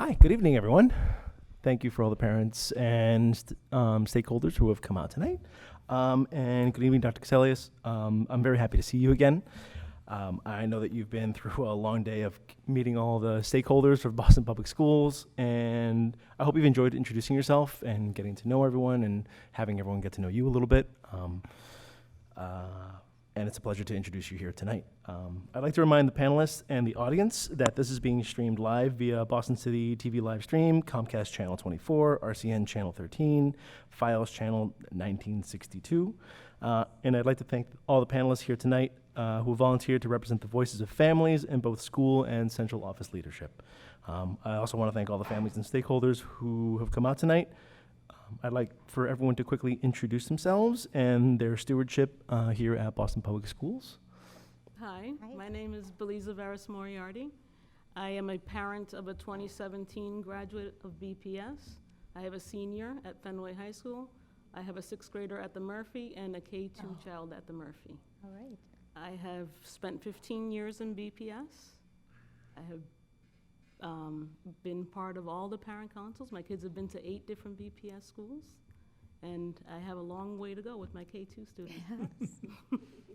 Hi, good evening, everyone. Thank you for all the parents and stakeholders who have come out tonight. And good evening, Dr. Cassellius. I'm very happy to see you again. I know that you've been through a long day of meeting all the stakeholders of Boston Public Schools, and I hope you've enjoyed introducing yourself and getting to know everyone and having everyone get to know you a little bit. And it's a pleasure to introduce you here tonight. I'd like to remind the panelists and the audience that this is being streamed live via Boston City TV live stream, Comcast Channel 24, RCN Channel 13, Files Channel 1962. And I'd like to thank all the panelists here tonight who volunteered to represent the voices of families in both school and central office leadership. I also want to thank all the families and stakeholders who have come out tonight. I'd like for everyone to quickly introduce themselves and their stewardship here at Boston Public Schools. Hi, my name is Beliza Vargas Moriarty. I am a parent of a 2017 graduate of BPS. I have a senior at Fenway High School. I have a sixth grader at the Murphy and a K-2 child at the Murphy. All right. I have spent 15 years in BPS. I have been part of all the parent councils. My kids have been to 8 different BPS schools, and I have a long way to go with my K-2 students. Yes.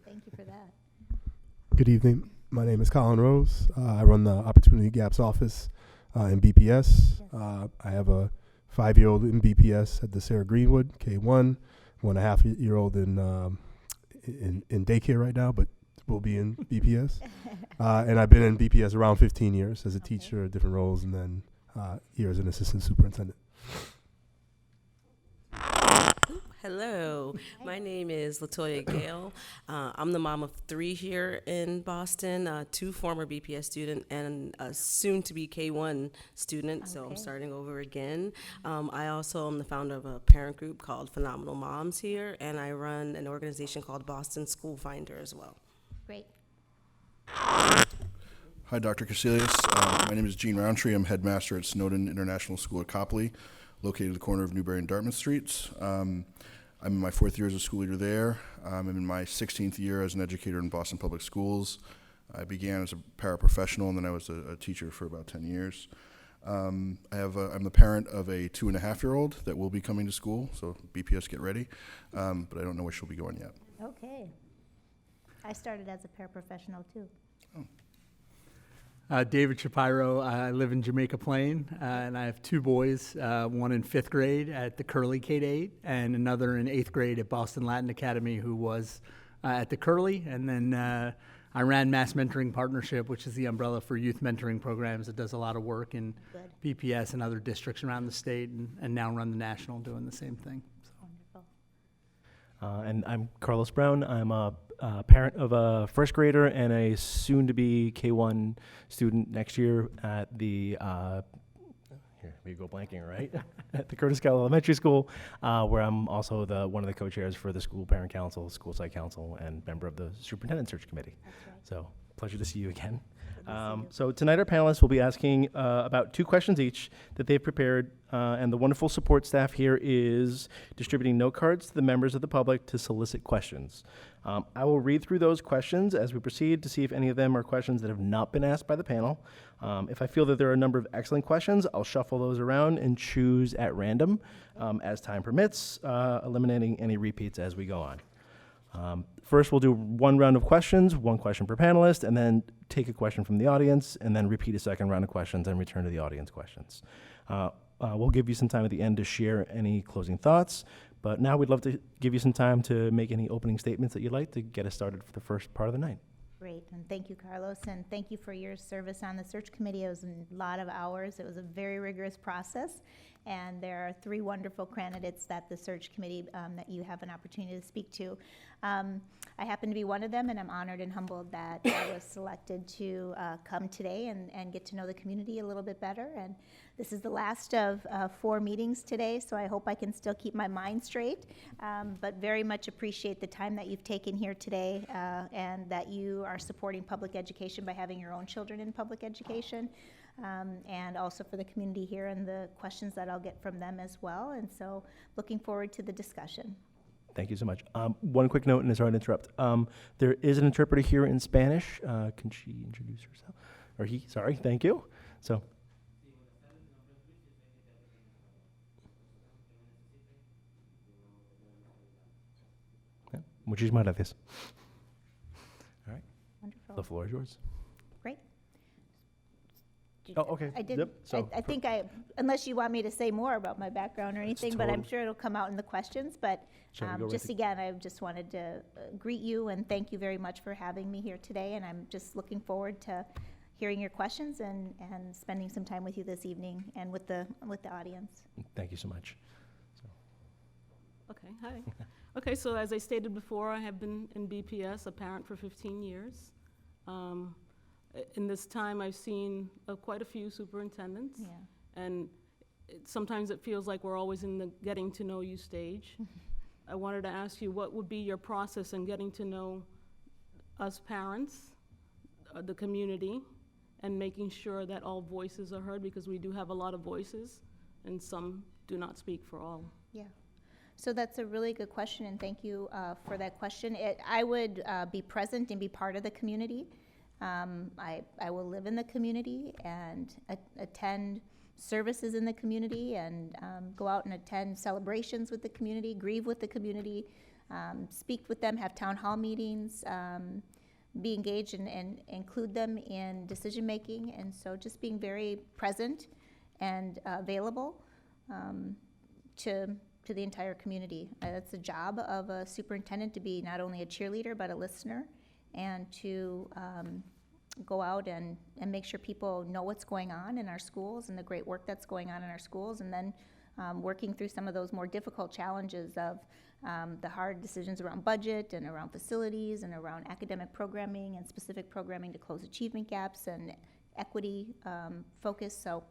Thank you for that. Good evening. My name is Colin Rose. I run the Opportunity Gaps office in BPS. Yes. I have a 5-year-old in BPS at the Sarah Greenwood, K1, 1.5-year-old in daycare right now, but will be in BPS. And I've been in BPS around 15 years as a teacher, different roles, and then here as an assistant superintendent. Hello, my name is Latoya Gale. I'm the mom of 3 here in Boston, 2 former BPS student and a soon-to-be K1 student, so I'm starting over again. I also am the founder of a parent group called Phenomenal Moms here, and I run an organization called Boston School Finder as well. Great. Hi, Dr. Cassellius. My name is Gene Roundtree. I'm headmaster at Snowden International School at Copley, located at the corner of Newbury and Dartmouth Streets. I'm in my 4th year as a school leader there. I'm in my 16th year as an educator in Boston Public Schools. I began as a paraprofessional, and then I was a teacher for about 10 years. I'm the parent of a 2.5-year-old that will be coming to school, so BPS, get ready. But I don't know where she'll be going yet. Okay. I started as a paraprofessional too. David Shapiro. I live in Jamaica Plain, and I have 2 boys, one in 5th grade at the Curley K-8 and another in 8th grade at Boston Latin Academy, who was at the Curley. And then I ran Mass Mentoring Partnership, which is the umbrella for youth mentoring programs that does a lot of work in BPS and other districts around the state, and now run the national doing the same thing. So. Wonderful. And I'm Carlos Brown. I'm a parent of a 1st grader and a soon-to-be K1 student next year at the, here we go blanking, right? At the Curtis Kell Elementary School, where I'm also one of the co-chairs for the school parent council, school site council, and member of the superintendent search committee. That's right. So pleasure to see you again. Good to see you. So tonight our panelists will be asking about 2 questions each that they've prepared, and the wonderful support staff here is distributing note cards to the members of the public to solicit questions. I will read through those questions as we proceed to see if any of them are questions that have not been asked by the panel. If I feel that there are a number of excellent questions, I'll shuffle those around and choose at random as time permits, eliminating any repeats as we go on. First, we'll do 1 round of questions, 1 question per panelist, and then take a question from the audience, and then repeat a 2nd round of questions and return to the audience questions. We'll give you some time at the end to share any closing thoughts, but now we'd love to give you some time to make any opening statements that you'd like to get us started for the first part of the night. Great, and thank you, Carlos, and thank you for your service on the search committee. It was a lot of hours. It was a very rigorous process, and there are 3 wonderful candidates that the search committee that you have an opportunity to speak to. I happen to be one of them, and I'm honored and humbled that I was selected to come today and get to know the community a little bit better. And this is the last of 4 meetings today, so I hope I can still keep my mind straight, but very much appreciate the time that you've taken here today and that you are supporting public education by having your own children in public education, and also for the community here and the questions that I'll get from them as well. And so looking forward to the discussion. Thank you so much. 1 quick note, and sorry to interrupt. There is an interpreter here in Spanish. Can she introduce herself? Or he, sorry, thank you. So Muchísimas gracias. All right, Wonderful. the floor is yours. Great. Oh, okay. I did. Yep. So I think unless you want me to say more about my background or anything, but I'm total- sure it'll come out in the questions. But Shall we go right just to- again, I just wanted to greet you and thank you very much for having me here today. And I'm just looking forward to hearing your questions and spending some time with you this evening and with the audience. Thank you so much. Okay, hi. Okay, so as I stated before, I have been in BPS, a parent for 15 years. In this time, I've seen quite a few superintendents. Yeah. And sometimes it feels like we're always in the getting to know you stage. I wanted to ask you, what would be your process in getting to know us parents, the community, and making sure that all voices are heard, because we do have a lot of voices, and some do not speak for all. Yeah. So that's a really good question, and thank you for that question. I would be present and be part of the community. I will live in the community and attend services in the community and go out and attend celebrations with the community, grieve with the community, speak with them, have town hall meetings, be engaged and include them in decision making. And so just being very present and available to the entire community. That's the job of a superintendent, to be not only a cheerleader but a listener, and to go out and make sure people know what's going on in our schools and the great work that's going on in our schools, and then working through some of those more difficult challenges of the hard decisions around budget and around facilities and around academic programming and specific programming to close achievement gaps and equity focus. So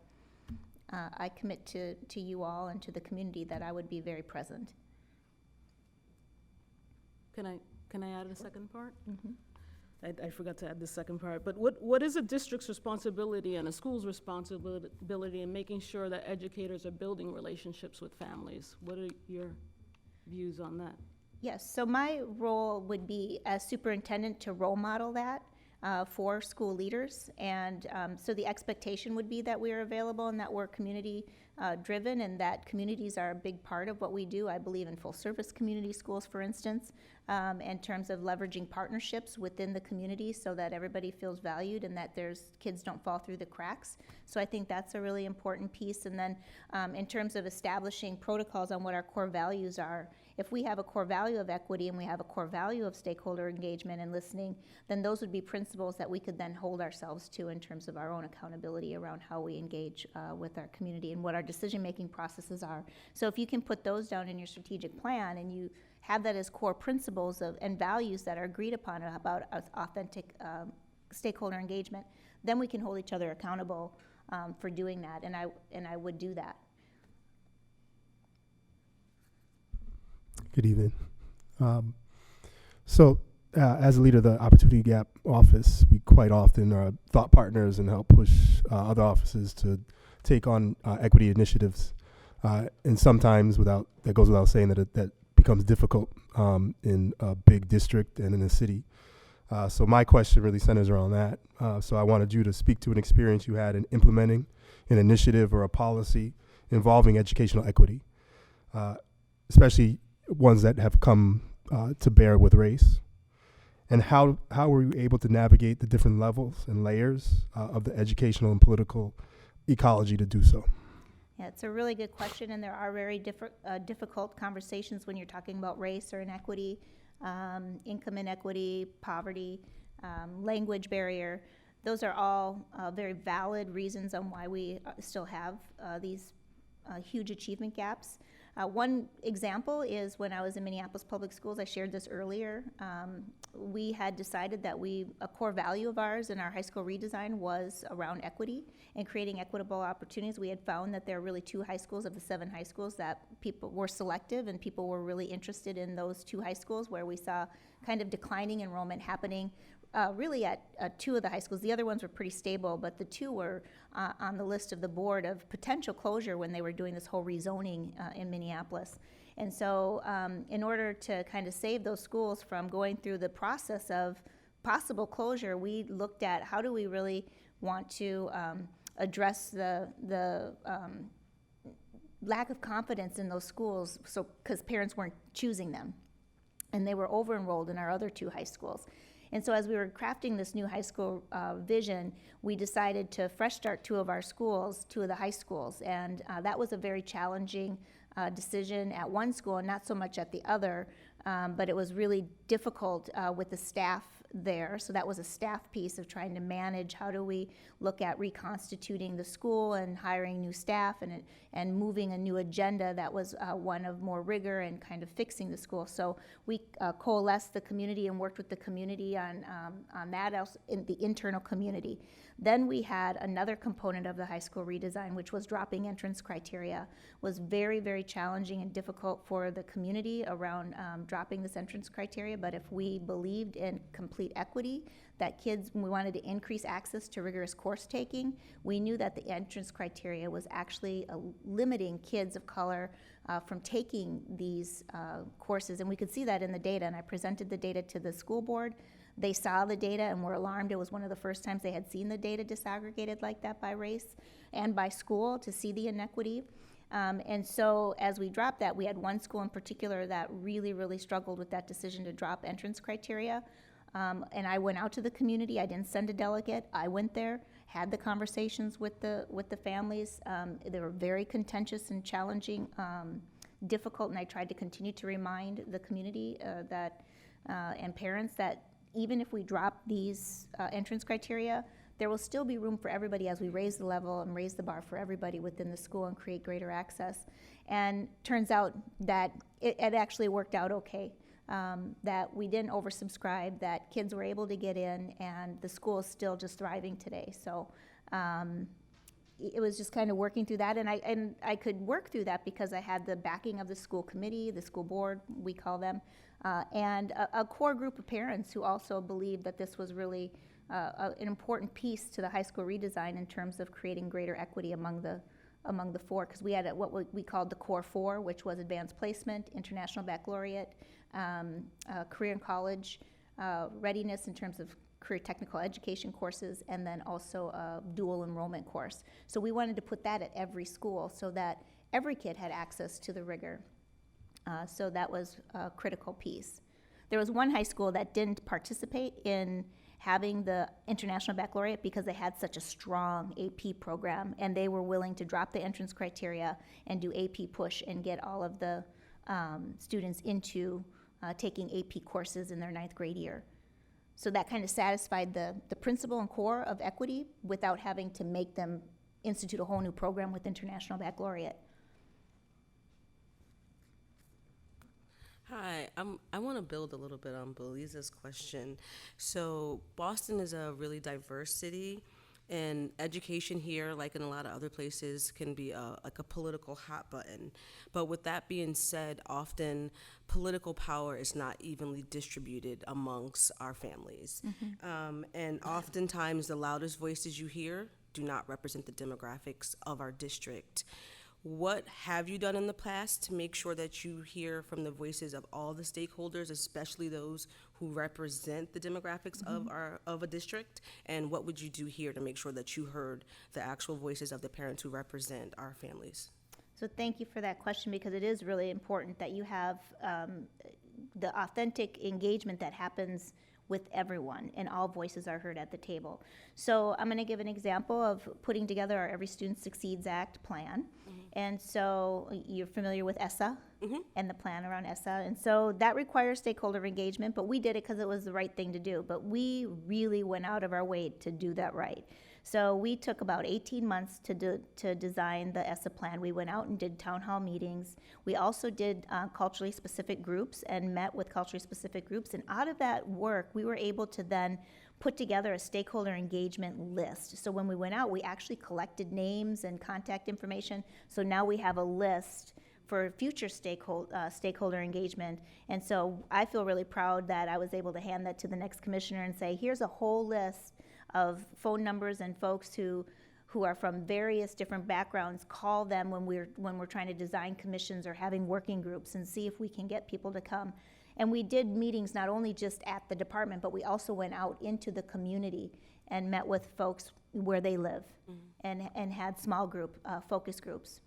I commit to you all and to the community that I would be very present. Can I add a second part? I forgot to add the second part, but what is a district's responsibility and a school's responsibility in making sure that educators are building relationships with families? What are your views on that? Yes, so my role would be as superintendent to role model that for school leaders. And so the expectation would be that we are available and that we're community driven, and that communities are a big part of what we do. I believe in full service community schools, for instance, in terms of leveraging partnerships within the community so that everybody feels valued and that kids don't fall through the cracks. So I think that's a really important piece. And then in terms of establishing protocols on what our core values are, if we have a core value of equity and we have a core value of stakeholder engagement and listening, then those would be principles that we could then hold ourselves to in terms of our own accountability around how we engage with our community and what our decision-making processes are. So if you can put those down in your strategic plan and you have that as core principles and values that are agreed upon about authentic stakeholder engagement, then we can hold each other accountable for doing that, and I would do that. Good evening. As a leader of the Opportunity Gap office, we quite often are thought partners and help push other offices to take on equity initiatives. And sometimes, that goes without saying, that becomes difficult in a big district and in a city. So my question really centers around that. So I wanted you to speak to an experience you had in implementing an initiative or a policy involving educational equity, especially ones that have come to bear with race, and how were you able to navigate the different levels and layers of the educational and political ecology to do so? Yeah, it's a really good question, and there are very difficult conversations when you're talking about race or inequity, income inequity, poverty, language barrier. Those are all very valid reasons on why we still have these huge achievement gaps. One example is when I was in Minneapolis Public Schools, I shared this earlier, we had decided that a core value of ours in our high school redesign was around equity and creating equitable opportunities. We had found that there are really 2 high schools of the 7 high schools that people were selective, and people were really interested in those 2 high schools where we saw kind of declining enrollment happening really at 2 of the high schools. The other ones were pretty stable, but the 2 were on the list of the board of potential closure when they were doing this whole rezoning in Minneapolis. And so in order to kind of save those schools from going through the process of possible closure, we looked at how do we really want to address the lack of confidence in those schools, because parents weren't choosing them. and they were over-enrolled in our other 2 high schools. And so as we were crafting this new high school vision, we decided to fresh start 2 of our schools, 2 of the high schools. And that was a very challenging decision at one school and not so much at the other, but it was really difficult with the staff there. So that was a staff piece of trying to manage how do we look at reconstituting the school and hiring new staff and moving a new agenda that was one of more rigor and kind of fixing the school. So we coalesced the community and worked with the community on that, else in the internal community. Then we had another component of the high school redesign, which was dropping entrance criteria. Was very, very challenging and difficult for the community around dropping this entrance criteria, but if we believed in complete equity, that kids, we wanted to increase access to rigorous course taking, we knew that the entrance criteria was actually limiting kids of color from taking these courses, and we could see that in the data, and I presented the data to the school board. They saw the data and were alarmed. It was one of the first times they had seen the data disaggregated like that by race and by school to see the inequity. And so as we dropped that, we had one school in particular that really, really struggled with that decision to drop entrance criteria. And I went out to the community. I didn't send a delegate. I went there, had the conversations with the families. They were very contentious and challenging, difficult, and I tried to continue to remind the community and parents that even if we drop these entrance criteria, there will still be room for everybody as we raise the level and raise the bar for everybody within the school and create greater access. And turns out that it actually worked out okay, that we didn't oversubscribe, that kids were able to get in, and the school is still just thriving today. So it was just kind of working through that, and I could work through that because I had the backing of the school committee, the school board, we call them, and a core group of parents who also believed that this was really an important piece to the high school redesign in terms of creating greater equity among the 4, because we had what we called the core 4, which was advanced placement, international baccalaureate, career and college readiness in terms of career technical education courses, and then also a dual enrollment course. So we wanted to put that at every school so that every kid had access to the rigor. So that was a critical piece. There was one high school that didn't participate in having the international baccalaureate because they had such a strong AP program, and they were willing to drop the entrance criteria and do AP push and get all of the students into taking AP courses in their 9th grade year. So that kind of satisfied the principle and core of equity without having to make them institute a whole new program with international baccalaureate. Hi, I want to build a little bit on Beliza's question. So Boston is a really diverse city, and education here, like in a lot of other places, can be like a political hot button. But with that being said, often political power is not evenly distributed amongst our families. And oftentimes the loudest voices you hear do not represent the demographics of our district. What have you done in the past to make sure that you hear from the voices of all the stakeholders, especially those who represent the demographics of a district? And what would you do here to make sure that you heard the actual voices of the parents who represent our families? So thank you for that question, because it is really important that you have the authentic engagement that happens with everyone, and all voices are heard at the table. So I'm going to give an example of putting together our Every Student Succeeds Act plan. And so you're familiar with ESSA and the plan around ESSA. And so that requires stakeholder engagement, but we did it because it was the right thing to do. But we really went out of our way to do that right. So we took about 18 months to design the ESSA plan. We went out and did town hall meetings. We also did culturally specific groups and met with culturally specific groups. And out of that work, we were able to then put together a stakeholder engagement list. So when we went out, we actually collected names and contact information. So now we have a list for future stakeholder engagement. And so I feel really proud that I was able to hand that to the next commissioner and say, here's a whole list of phone numbers and folks who are from various different backgrounds. Call them when we're trying to design commissions or having working groups, and see if we can get people to come. And we did meetings not only just at the department, but we also went out into the community and met with folks where they live, and had small group focus groups.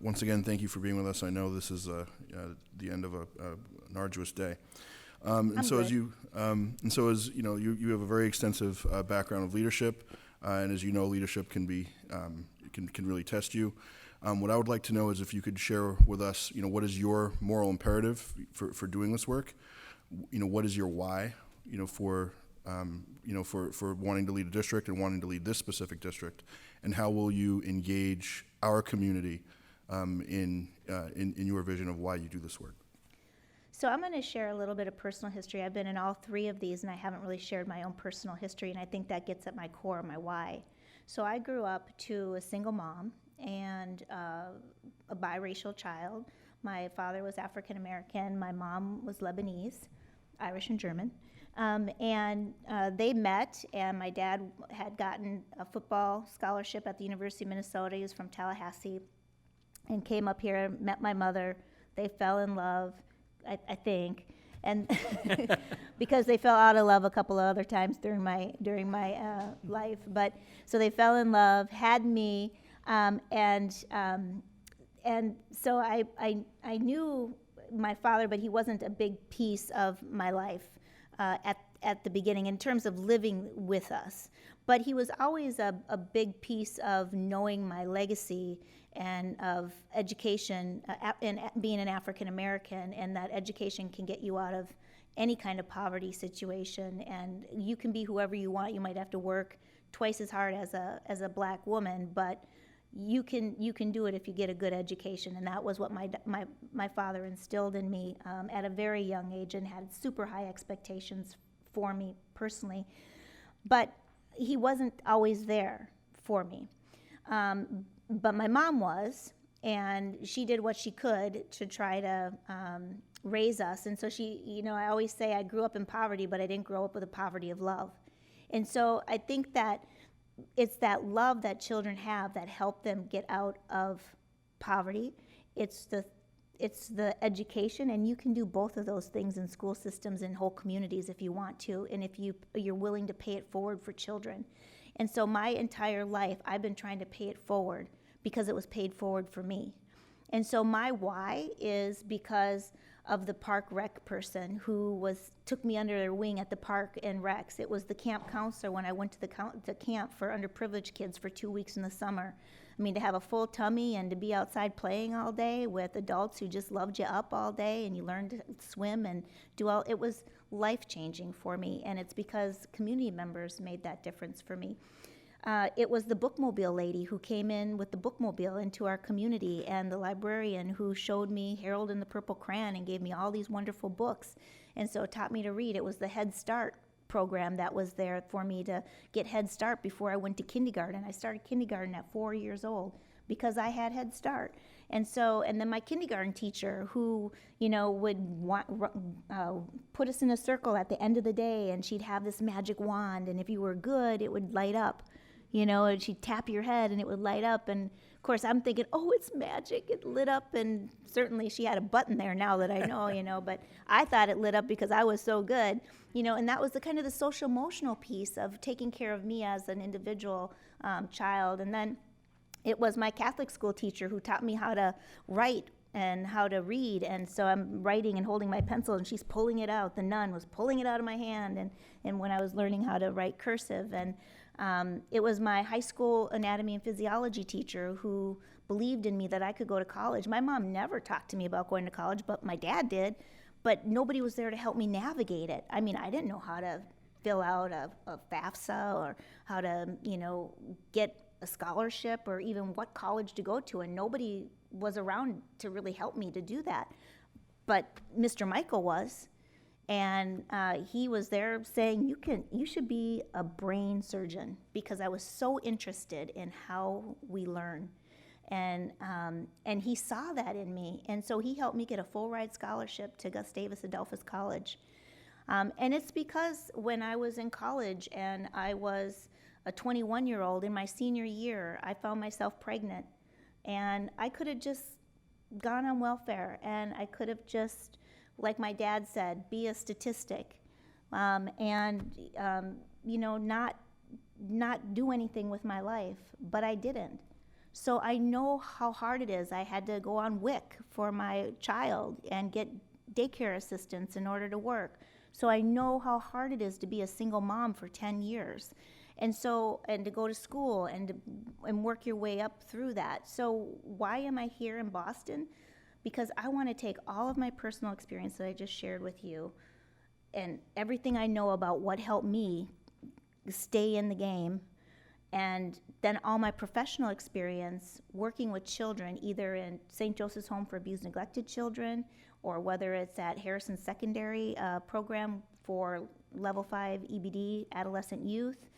Once again, thank you for being with us. I know this is the end of an arduous day. And so as you know, you have a very extensive background of leadership, and as you know, leadership can be can really test you. What I would like to know is if you could share with us, what is your moral imperative for doing this work? What is your why? For wanting to lead a district and wanting to lead this specific district, and how will you engage our community in your vision of why you do this work? So I'm going to share a little bit of personal history. I've been in all three of these, and I haven't really shared my own personal history, and I think that gets at my core, my why. So I grew up to a single mom and a biracial child. My father was African American. My mom was Lebanese, Irish and German. They met, and my dad had gotten a football scholarship at the University of Minnesota. He was from Tallahassee, and came up here, met my mother. They fell in love, I think, and because they fell out of love a couple of other times during my life. But so they fell in love, had me, and so I knew my father, but he wasn't a big piece of my life at the beginning in terms of living with us. But he was always a big piece of knowing my legacy and of education, and being an African American, and that education can get you out of any kind of poverty situation, and you can be whoever you want. You might have to work twice as hard as a black woman, but you can do it if you get a good education, and that was what my father instilled in me at a very young age, and had super high expectations for me personally. But he wasn't always there for me. But my mom was, and she did what she could to try to raise us. And so she, I always say I grew up in poverty, but I didn't grow up with a poverty of love. And so I think that it's that love that children have that help them get out of poverty. It's the education, and you can do both of those things in school systems and whole communities if you want to, and if you're willing to pay it forward for children. And so my entire life, I've been trying to pay it forward because it was paid forward for me. And so my why is because of the park rec person who took me under their wing at the park and recs. It was the camp counselor when I went to the camp for underprivileged kids for 2 weeks in the summer. I mean, to have a full tummy and to be outside playing all day with adults who just loved you up all day, and you learned to swim and it was life-changing for me, and it's because community members made that difference for me. It was the bookmobile lady who came in with the bookmobile into our community, and the librarian who showed me Harold and the Purple Crayon and gave me all these wonderful books, and so taught me to read. It was the Head Start program that was there for me to get Head Start before I went to kindergarten. I started kindergarten at 4 years old because I had Head Start. And then my kindergarten teacher who, would put us in a circle at the end of the day, and she'd have this magic wand, and if you were good, it would light up. And she'd tap your head and it would light up. And of course I'm thinking, oh, it's magic, it lit up. And certainly she had a button there now that I know, but I thought it lit up because I was so good, and that was the kind of the social emotional piece of taking care of me as an individual child. And then it was my Catholic school teacher who taught me how to write and how to read. And so I'm writing and holding my pencil, and she's pulling it out. The nun was pulling it out of my hand, and when I was learning how to write cursive. And it was my high school anatomy and physiology teacher who believed in me that I could go to college. My mom never talked to me about going to college, but my dad did. But nobody was there to help me navigate it. I mean, I didn't know how to fill out a FAFSA or how to, get a scholarship or even what college to go to, and nobody was around to really help me to do that. But Mr. Michael was. And he was there saying, you should be a brain surgeon, because I was so interested in how we learn. And he saw that in me. And so he helped me get a full ride scholarship to Gustavus Adolphus College. And it's because when I was in college and I was a 21-year-old in my senior year, I found myself pregnant. And I could have just gone on welfare, and I could have just, like my dad said, be a statistic, not do anything with my life, but I didn't. So I know how hard it is. I had to go on WIC for my child and get daycare assistance in order to work. So I know how hard it is to be a single mom for 10 years. And to go to school and work your way up through that. So why am I here in Boston? Because I want to take all of my personal experience that I just shared with you and everything I know about what helped me stay in the game, and then all my professional experience working with children, either in St. Joseph's Home for Abused and Neglected Children, or whether it's at Harrison Secondary program for Level 5 EBD adolescent youth,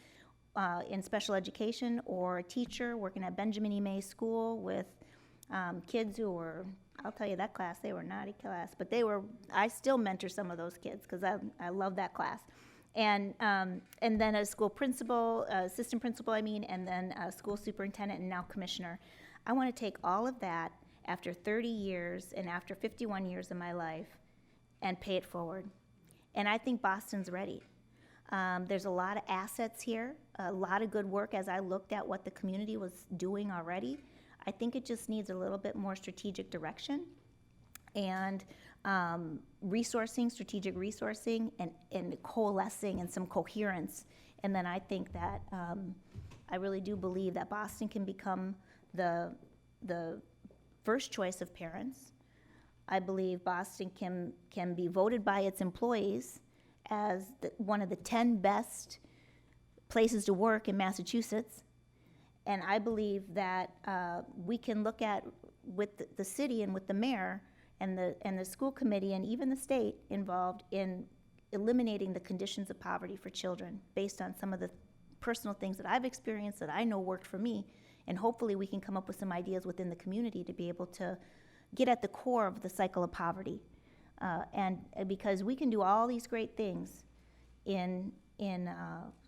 in special education, or a teacher working at Benjamin E. May School with kids who were, I'll tell you that class, they were naughty class, but I still mentor some of those kids because I love that class. And then a school principal, assistant principal, and then a school superintendent and now commissioner. I want to take all of that after 30 years and after 51 years of my life and pay it forward. And I think Boston's ready. There's a lot of assets here, a lot of good work as I looked at what the community was doing already. I think it just needs a little bit more strategic direction and strategic resourcing and coalescing and some coherence. And then I think that I really do believe that Boston can become the first choice of parents. I believe Boston can be voted by its employees as one of the 10 best places to work in Massachusetts. And I believe that we can look at, with the city and with the mayor and the school committee and even the state involved in eliminating the conditions of poverty for children based on some of the personal things that I've experienced that I know worked for me. And hopefully we can come up with some ideas within the community to be able to get at the core of the cycle of poverty. And because we can do all these great things in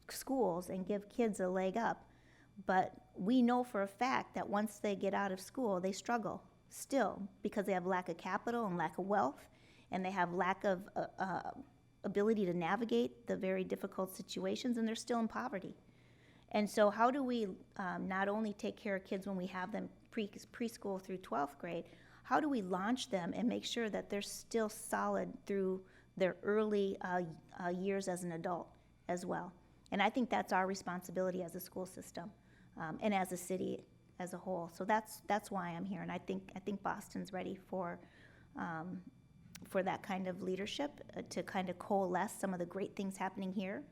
schools and give kids a leg up, but we know for a fact that once they get out of school, they struggle still because they have lack of capital and lack of wealth, and they have lack of ability to navigate the very difficult situations, and they're still in poverty. And so how do we not only take care of kids when we have them preschool through 12th grade, how do we launch them and make sure that they're still solid through their early years as an adult as well? And I think that's our responsibility as a school system and as a city as a whole. So that's why I'm here, and I think Boston's ready for that kind of leadership to kind of coalesce some of the great things happening here,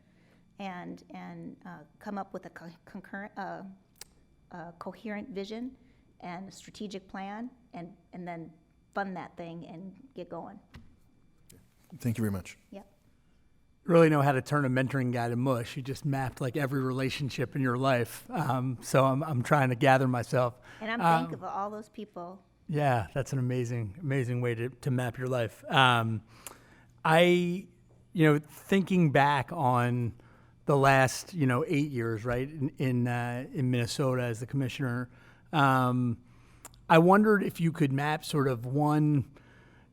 and come up with a coherent vision and a strategic plan, and then fund that thing and get going. Thank you very much. Yep. Really know how to turn a mentoring guy to mush. You just mapped like every relationship in your life. So I'm trying to gather myself. And I'm thankful for all those people. Yeah, that's an amazing way to map your life. Thinking back on the last 8 years, right, in Minnesota as the commissioner, I wondered if you could map sort of one,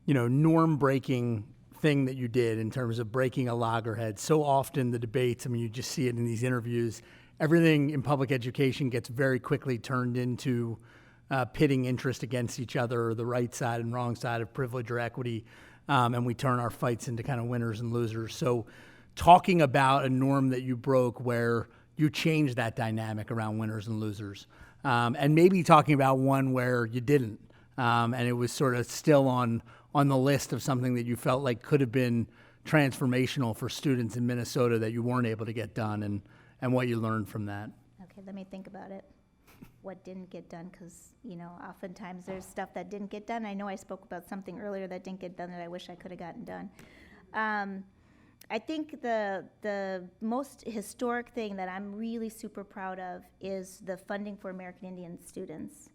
norm-breaking thing that you did in terms of breaking a loggerhead. So often the debates, you just see it in these interviews, everything in public education gets very quickly turned into pitting interest against each other, or the right side and wrong side of privilege or equity, and we turn our fights into kind of winners and losers. So talking about a norm that you broke where you changed that dynamic around winners and losers, and maybe talking about one where you didn't, and it was sort of still on the list of something that you felt like could have been transformational for students in Minnesota that you weren't able to get done, and what you learned from that. Okay, let me think about it. What didn't get done, because, oftentimes there's stuff that didn't get done. I know I spoke about something earlier that didn't get done that I wish I could have gotten done. I think the most historic thing that I'm really super proud of is the funding for American Indian students,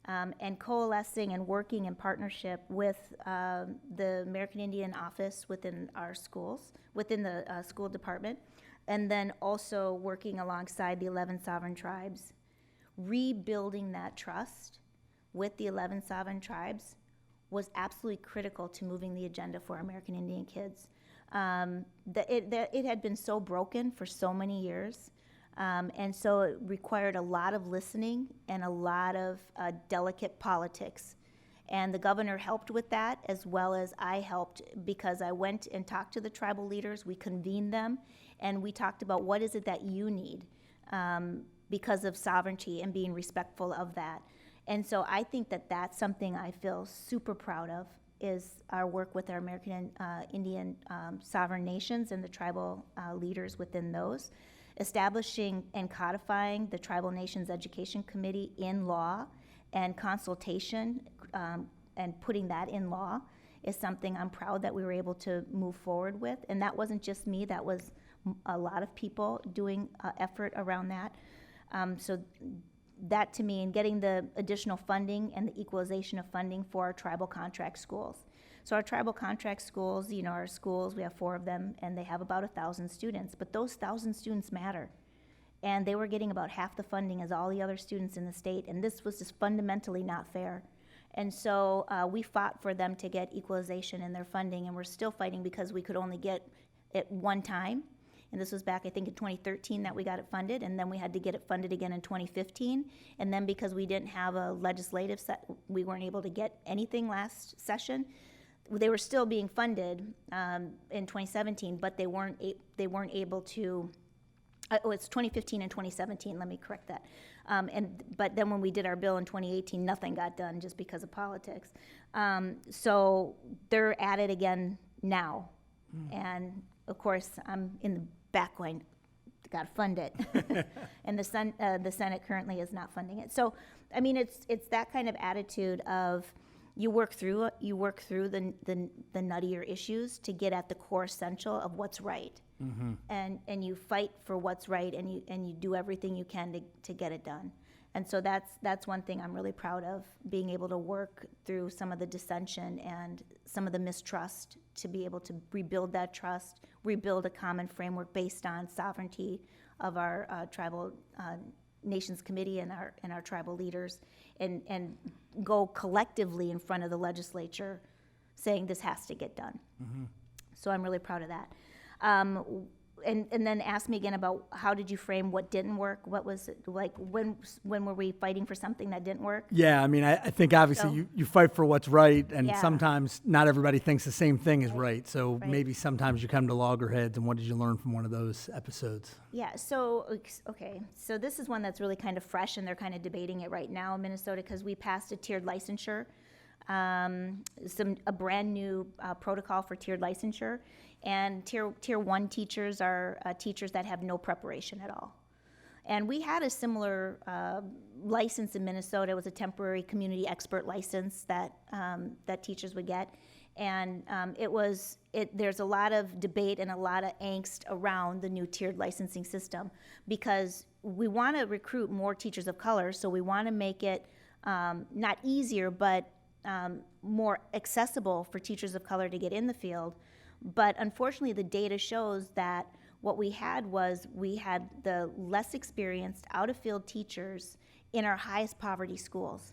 and coalescing and working in partnership with the American Indian office within our schools, within the school department, and then also working alongside the 11 sovereign tribes. Rebuilding that trust with the 11 sovereign tribes was absolutely critical to moving the agenda for American Indian kids. It had been so broken for so many years, And so it required a lot of listening and a lot of delicate politics. And the governor helped with that, as well as I helped, because I went and talked to the tribal leaders, we convened them, and we talked about what is it that you need because of sovereignty and being respectful of that. And so I think that that's something I feel super proud of, is our work with our American and Indian sovereign nations and the tribal leaders within those, establishing and codifying the Tribal Nations Education Committee in law, and consultation and putting that in law is something I'm proud that we were able to move forward with. And that wasn't just me, that was a lot of people doing effort around that. So that to me, and getting the additional funding and the equalization of funding for our tribal contract schools. So our tribal contract schools, you know, our schools, we have 4 of them, and they have about 1,000 students, but those 1,000 students matter. And they were getting about half the funding as all the other students in the state, and this was just fundamentally not fair. And so we fought for them to get equalization in their funding, and we're still fighting because we could only get it one time. And this was back, I think, in 2013 that we got it funded, and then we had to get it funded again in 2015. And then because we didn't have a legislative we weren't able to get anything last session. They were still being funded in 2017, but they weren't able to. It's 2015 and 2017. Let me correct that. But then when we did our bill in 2018, nothing got done just because of politics. So they're at it again now, and of course I'm in the back going, got to fund it, and the Senate currently is not funding it. So I mean, it's that kind of attitude of you work through the nuttier issues to get at the core essential of what's right. Mm-hmm. And you fight for what's right, and you do everything you can to get it done. And so that's one thing I'm really proud of, being able to work through some of the dissension and some of the mistrust to be able to rebuild that trust, rebuild a common framework based on sovereignty of our tribal Nations Committee and our tribal leaders, and go collectively in front of the legislature saying this has to get done. Mm-hmm. So I'm really proud of that. And then ask me again about how did you frame what didn't work? What was it like? When were we fighting for something that didn't work? Yeah, I mean, I think obviously you fight for what's right, and Yeah. sometimes not everybody thinks the same thing is right. So Right. maybe sometimes you come to loggerheads, and what did you learn from one of those episodes? Yeah, so, okay, so this is one that's really kind of fresh, and they're kind of debating it right now in Minnesota, because we passed a tiered licensure, a brand new protocol for tiered licensure. And tier 1 teachers are teachers that have no preparation at all. And we had a similar license in Minnesota. It was a temporary community expert license that teachers would get. And there's a lot of debate and a lot of angst around the new tiered licensing system, because we want to recruit more teachers of color, so we want to make it not easier, but more accessible for teachers of color to get in the field. But unfortunately, the data shows that what we had the less experienced, out-of-field teachers in our highest poverty schools.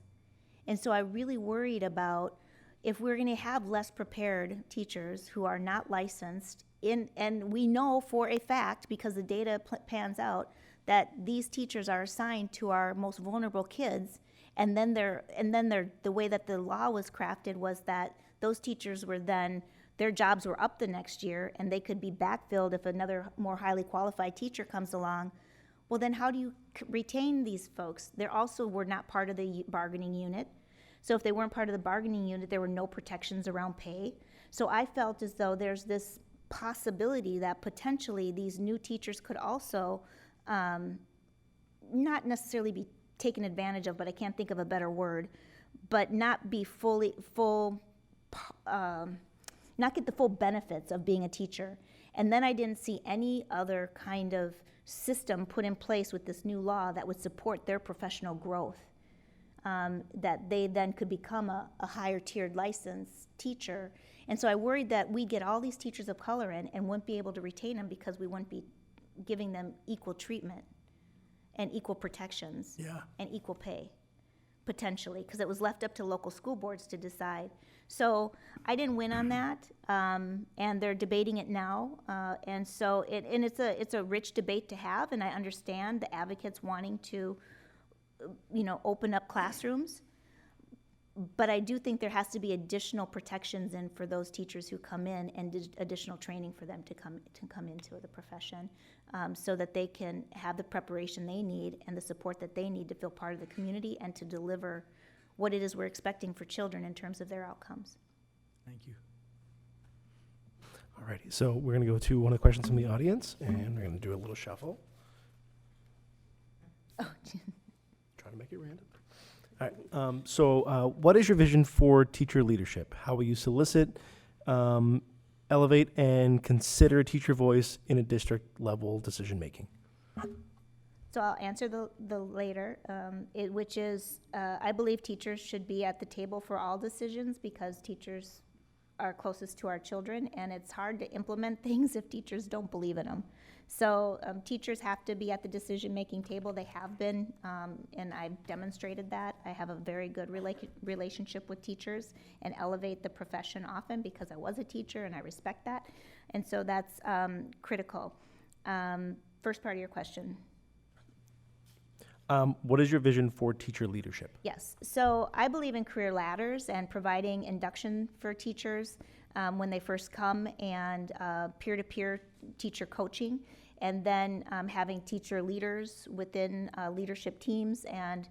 And so I really worried about if we're going to have less prepared teachers who are not licensed, and we know for a fact, because the data pans out, that these teachers are assigned to our most vulnerable kids, and then the way that the law was crafted was that those teachers were then, their jobs were up the next year, and they could be backfilled if another more highly qualified teacher comes along. Well, then how do you retain these folks? They also were not part of the bargaining unit. So if they weren't part of the bargaining unit, there were no protections around pay. So I felt as though there's this possibility that potentially these new teachers could also not necessarily be taken advantage of, but I can't think of a better word, but not be not get the full benefits of being a teacher. And then I didn't see any other kind of system put in place with this new law that would support their professional growth, that they then could become a higher tiered licensed teacher. And so I worried that we'd get all these teachers of color in and wouldn't be able to retain them because we wouldn't be giving them equal treatment and equal protections and equal pay. potentially, because it was left up to local school boards to decide. So I didn't win on that, and they're debating it now. And so it's a rich debate to have, and I understand the advocates wanting to, open up classrooms. But I do think there has to be additional protections in for those teachers who come in, and additional training for them to come into the profession, so that they can have the preparation they need and the support that they need to feel part of the community and to deliver what it is we're expecting for children in terms of their outcomes. Thank you. Alrighty, so we're going to go to one of the questions from the audience, and we're going to do a little shuffle. Oh, Try to make it random. All right. So, what is your vision for teacher leadership? How will you solicit, elevate, and consider teacher voice in a district level decision making? So I'll answer the later, which is, I believe teachers should be at the table for all decisions, because teachers are closest to our children, and it's hard to implement things if teachers don't believe in them. So teachers have to be at the decision-making table. They have been, and I've demonstrated that. I have a very good relationship with teachers and elevate the profession often, because I was a teacher and I respect that. And so that's critical. First part of your question. What is your vision for teacher leadership? Yes, so I believe in career ladders and providing induction for teachers when they first come, and peer-to-peer teacher coaching, and then having teacher leaders within leadership teams, and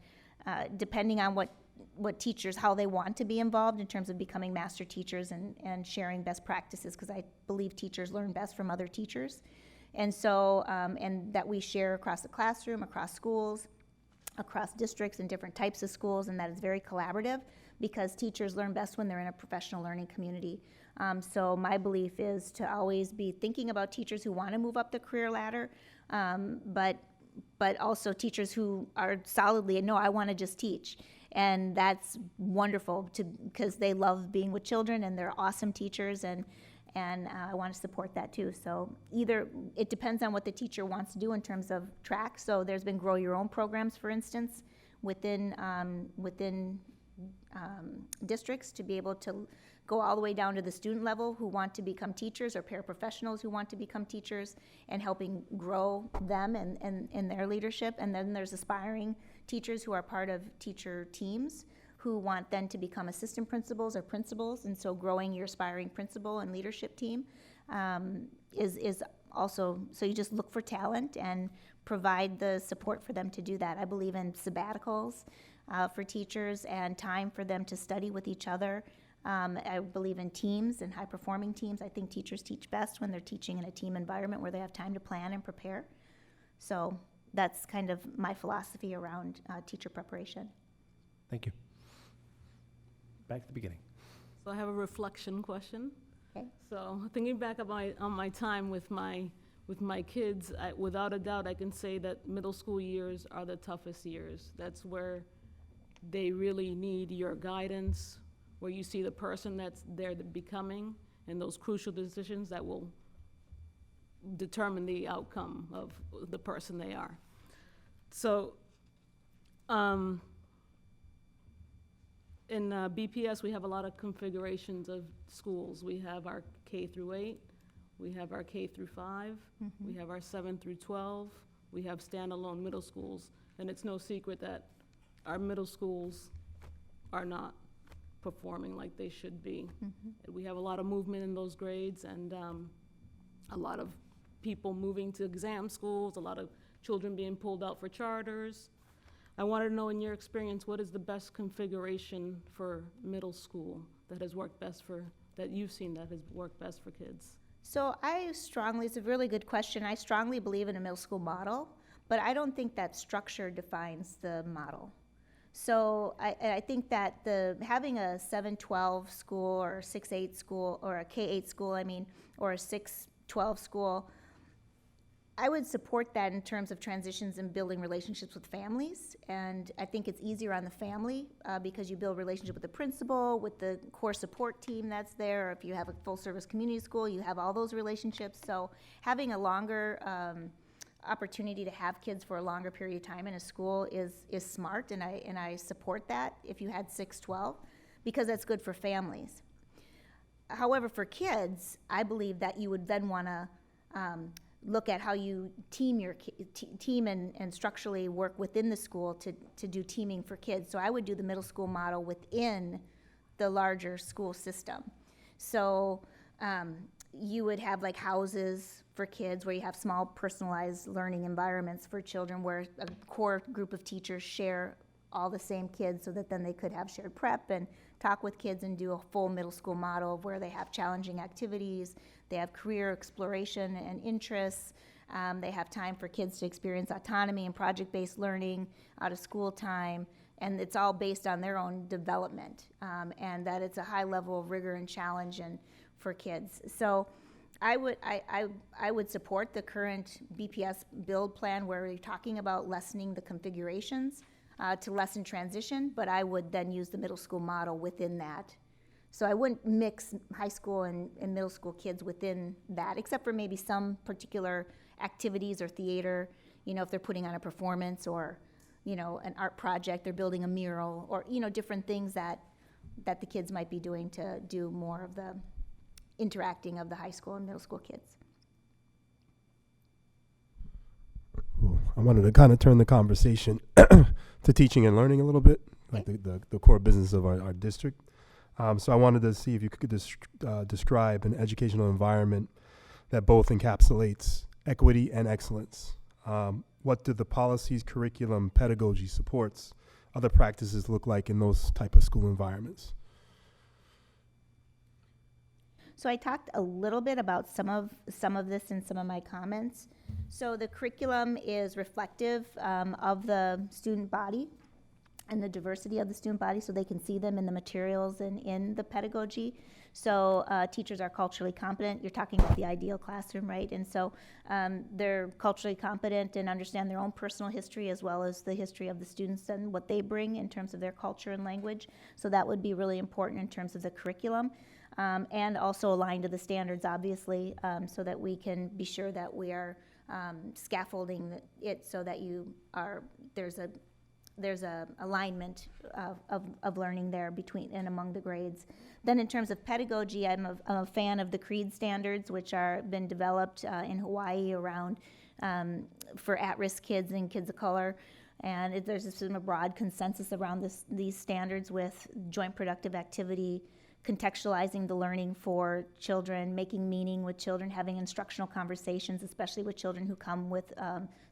depending on what teachers, how they want to be involved in terms of becoming master teachers and sharing best practices, because I believe teachers learn best from other teachers. And so, and that we share across the classroom, across schools, across districts and different types of schools, and that is very collaborative, because teachers learn best when they're in a professional learning community. So my belief is to always be thinking about teachers who want to move up the career ladder, but also teachers who are solidly, no, I want to just teach. And that's wonderful, because they love being with children, and they're awesome teachers, and I want to support that too. So either, it depends on what the teacher wants to do in terms of track. So there's been Grow Your Own programs, for instance, within districts, to be able to go all the way down to the student level who want to become teachers, or paraprofessionals who want to become teachers, and helping grow them and their leadership. And then there's aspiring teachers who are part of teacher teams, who want then to become assistant principals or principals, and so growing your aspiring principal and leadership team is also, so you just look for talent and provide the support for them to do that. I believe in sabbaticals for teachers, and time for them to study with each other. I believe in teams and high-performing teams. I think teachers teach best when they're teaching in a team environment where they have time to plan and prepare. So that's kind of my philosophy around teacher preparation. Thank you. Back to the beginning. So I have a reflection question. Okay. So thinking back on my time with my kids, without a doubt, I can say that middle school years are the toughest years. That's where they really need your guidance, where you see the person that's they're becoming, and those crucial decisions that will determine the outcome of the person they are. So, in BPS, we have a lot of configurations of schools. We have our K through 8, we have our K through 5, we have our 7 through 12, we have standalone middle schools, and it's no secret that our middle schools are not performing like they should be. We have a lot of movement in those grades, and a lot of people moving to exam schools, a lot of children being pulled out for charters. I wanted to know, in your experience, what is the best configuration for middle school that has worked best that you've seen that has worked best for kids? So it's a really good question. I strongly believe in a middle school model, but I don't think that structure defines the model. So I think that having a 7-12 school, or a 6-8 school, or a K-8 school, or a 6-12 school, I would support that in terms of transitions and building relationships with families. And I think it's easier on the family because you build relationship with the principal, with the core support team that's there. Or if you have a full service community school, you have all those relationships. So having a longer opportunity to have kids for a longer period of time in a school is smart, and I support that if you had 6-12, because that's good for families. However, for kids, I believe that you would then want to look at how you team and structurally work within the school to do teaming for kids. So I would do the middle school model within the larger school system. So you would have like houses for kids where you have small personalized learning environments for children where a core group of teachers share all the same kids, so that then they could have shared prep and talk with kids and do a full middle school model where they have challenging activities, they have career exploration and interests, they have time for kids to experience autonomy and project-based learning out of school time, and it's all based on their own development, and that it's a high level of rigor and challenge and for kids. So I would support the current BPS build plan where we're talking about lessening the configurations to lessen transition, but I would then use the middle school model within that. So I wouldn't mix high school and middle school kids within that, except for maybe some particular activities or theater, if they're putting on a performance or, an art project, they're building a mural, or, different things that the kids might be doing to do more of the interacting of the high school and middle school kids. Cool. I wanted to kind of turn the conversation to teaching and learning a little bit, like the core business of our district. So I wanted to see if you could describe an educational environment that both encapsulates equity and excellence. What do the policies, curriculum, pedagogy, supports, other practices look like in those type of school environments? So I talked a little bit about some of this in some of my comments. So the curriculum is reflective of the student body and the diversity of the student body, so they can see them in the materials and in the pedagogy. So teachers are culturally competent. You're talking about the ideal classroom, right? And so they're culturally competent and understand their own personal history as well as the history of the students and what they bring in terms of their culture and language. So that would be really important in terms of the curriculum. And also aligned to the standards, obviously, so that we can be sure that we are scaffolding it so that there's a alignment of learning there between and among the grades. Then in terms of pedagogy, I'm a fan of the CREED standards, which are been developed in Hawaii around for at-risk kids and kids of color. And there's a broad consensus around these standards with joint productive activity, contextualizing the learning for children, making meaning with children, having instructional conversations, especially with children who come with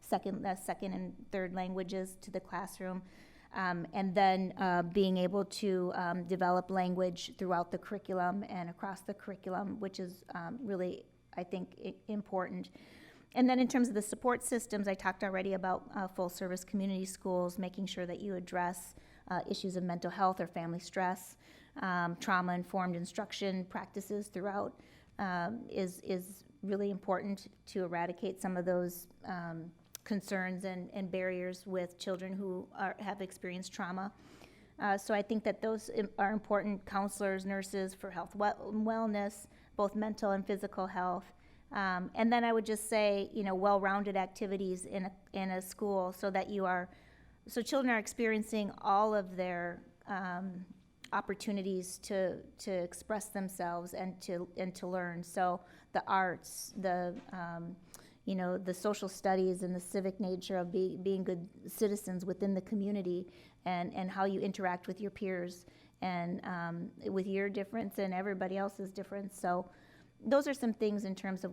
second and third languages to the classroom, and then being able to develop language throughout the curriculum and across the curriculum, which is really, I think, important. And then in terms of the support systems, I talked already about full-service community schools, making sure that you address issues of mental health or family stress. Trauma-informed instruction practices throughout is really important to eradicate some of those concerns and barriers with children who have experienced trauma. So I think that those are important. Counselors, nurses for health wellness, both mental and physical health. And then I would just say, well-rounded activities in a school so that so children are experiencing all of their opportunities to express themselves and to learn. So the arts, the social studies and the civic nature of being good citizens within the community, and how you interact with your peers and with your difference and everybody else's difference. So those are some things in terms of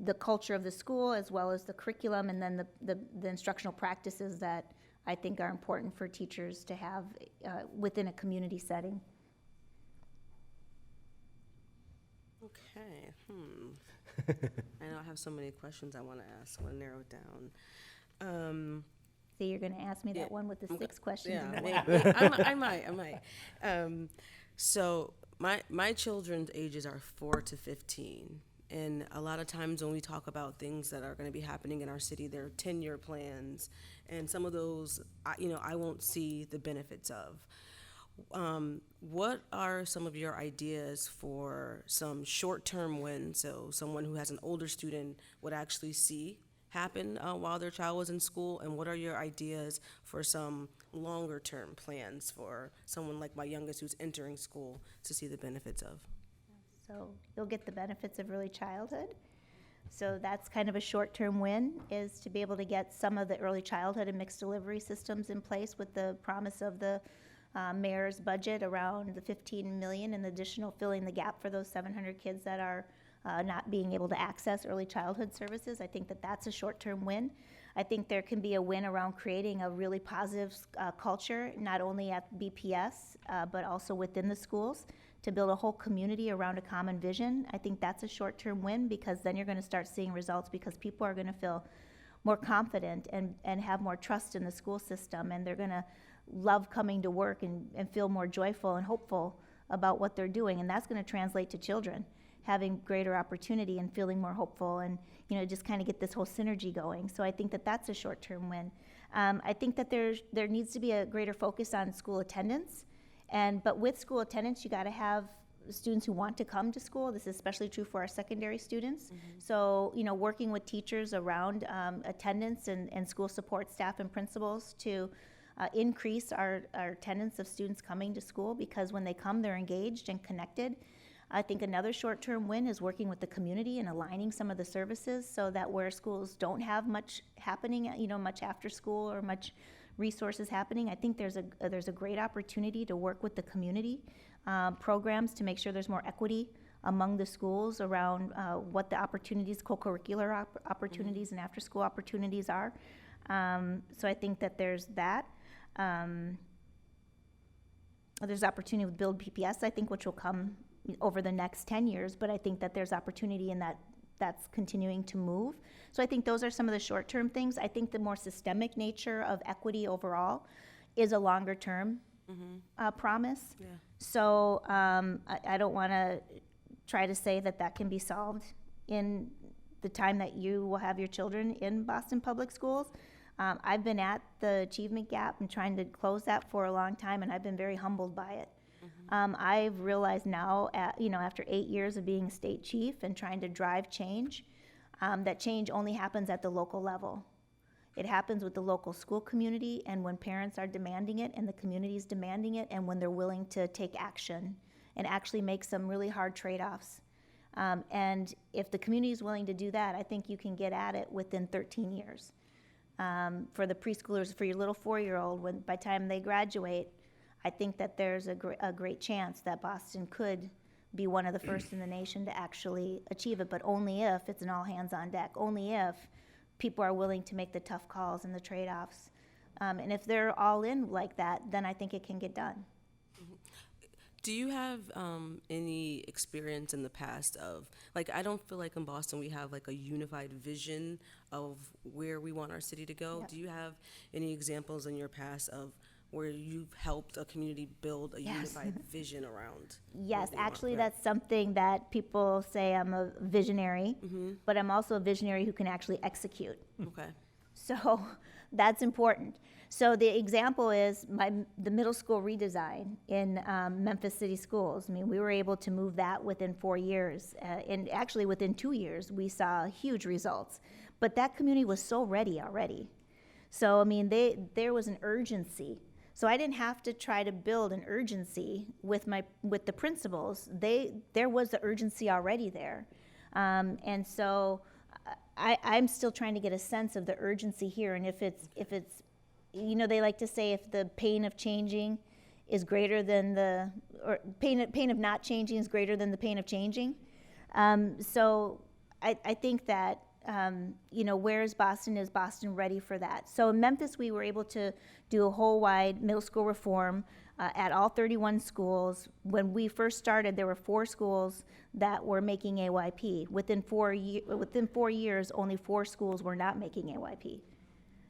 the culture of the school as well as the curriculum, and then the instructional practices that I think are important for teachers to have within a community setting. Okay. I know I have so many questions I want to ask. I want to narrow it down. So you're going to ask me that one with the 6 questions? Yeah, in maybe. I might. So my children's ages are 4 to 15. And a lot of times when we talk about things that are going to be happening in our city, there are 10-year plans, and some of those, I won't see the benefits of. What are some of your ideas for some short-term wins? So someone who has an older student would actually see happen while their child was in school, and what are your ideas for some longer term plans for someone like my youngest who's entering school to see the benefits of? So you'll get the benefits of early childhood. So that's kind of a short-term win, is to be able to get some of the early childhood and mixed delivery systems in place with the promise of the mayor's budget around the 15 million and additional filling the gap for those 700 kids that are not being able to access early childhood services. I think that that's a short-term win. I think there can be a win around creating a really positive culture, not only at BPS, but also within the schools, to build a whole community around a common vision. I think that's a short-term win, because then you're going to start seeing results, because people are going to feel more confident and have more trust in the school system, and they're going to love coming to work and feel more joyful and hopeful about what they're doing. And that's going to translate to children having greater opportunity and feeling more hopeful, and just kind of get this whole synergy going. So I think that that's a short-term win. I think that there needs to be a greater focus on school attendance. But with school attendance, you got to have students who want to come to school. This is especially true for our secondary students. Mm-hmm. So, working with teachers around attendance and school support staff and principals to increase our attendance of students coming to school, because when they come, they're engaged and connected. I think another short-term win is working with the community and aligning some of the services, so that where schools don't have much happening, much after school or much resources happening, I think there's a great opportunity to work with the community programs to make sure there's more equity among the schools around what the opportunities, co-curricular opportunities and after-school opportunities are. So I think that there's that. There's opportunity with Build BPS, I think, which will come over the next 10 years, but I think that there's opportunity in that's continuing to move. So I think those are some of the short-term things. I think the more systemic nature of equity overall is a longer-term promise. Yeah. So I don't want to try to say that can be solved in the time that you will have your children in Boston Public Schools. I've been at the achievement gap and trying to close that for a long time, and I've been very humbled by it. I've realized now, after 8 years of being state chief and trying to drive change, that change only happens at the local level. It happens with the local school community, and when parents are demanding it and the community is demanding it, and when they're willing to take action and actually make some really hard trade-offs. And if the community is willing to do that, I think you can get at it within 13 years. For the preschoolers, for your little 4-year-old, by the time they graduate, I think that there's a great chance that Boston could be one of the first in the nation to actually achieve it, but only if it's an all hands on deck, only if people are willing to make the tough calls and the trade-offs. And if they're all in like that, then I think it can get done. Do you have any experience in the past of, I don't feel like in Boston we have a unified vision of where we want our city to go. Yep. Do you have any examples in your past of where you've helped a community build a unified vision around? Yes, actually that's something that people say I'm a visionary, but I'm also a visionary who can actually execute. Okay. So that's important. So the example is the middle school redesign in Memphis City Schools. I mean, we were able to move that within 4 years. And actually within 2 years, we saw huge results. But that community was so ready already. So, I mean, there was an urgency. So I didn't have to try to build an urgency with the principals. There was the urgency already there. And so I'm still trying to get a sense of the urgency here. And if it's they like to say if the pain of changing is greater than pain of not changing is greater than the pain of changing. So I think that, where is Boston ready for that? So in Memphis, we were able to do a whole wide middle school reform at all 31 schools. When we first started, there were 4 schools that were making AYP. Within 4 years, only 4 schools were not making AYP.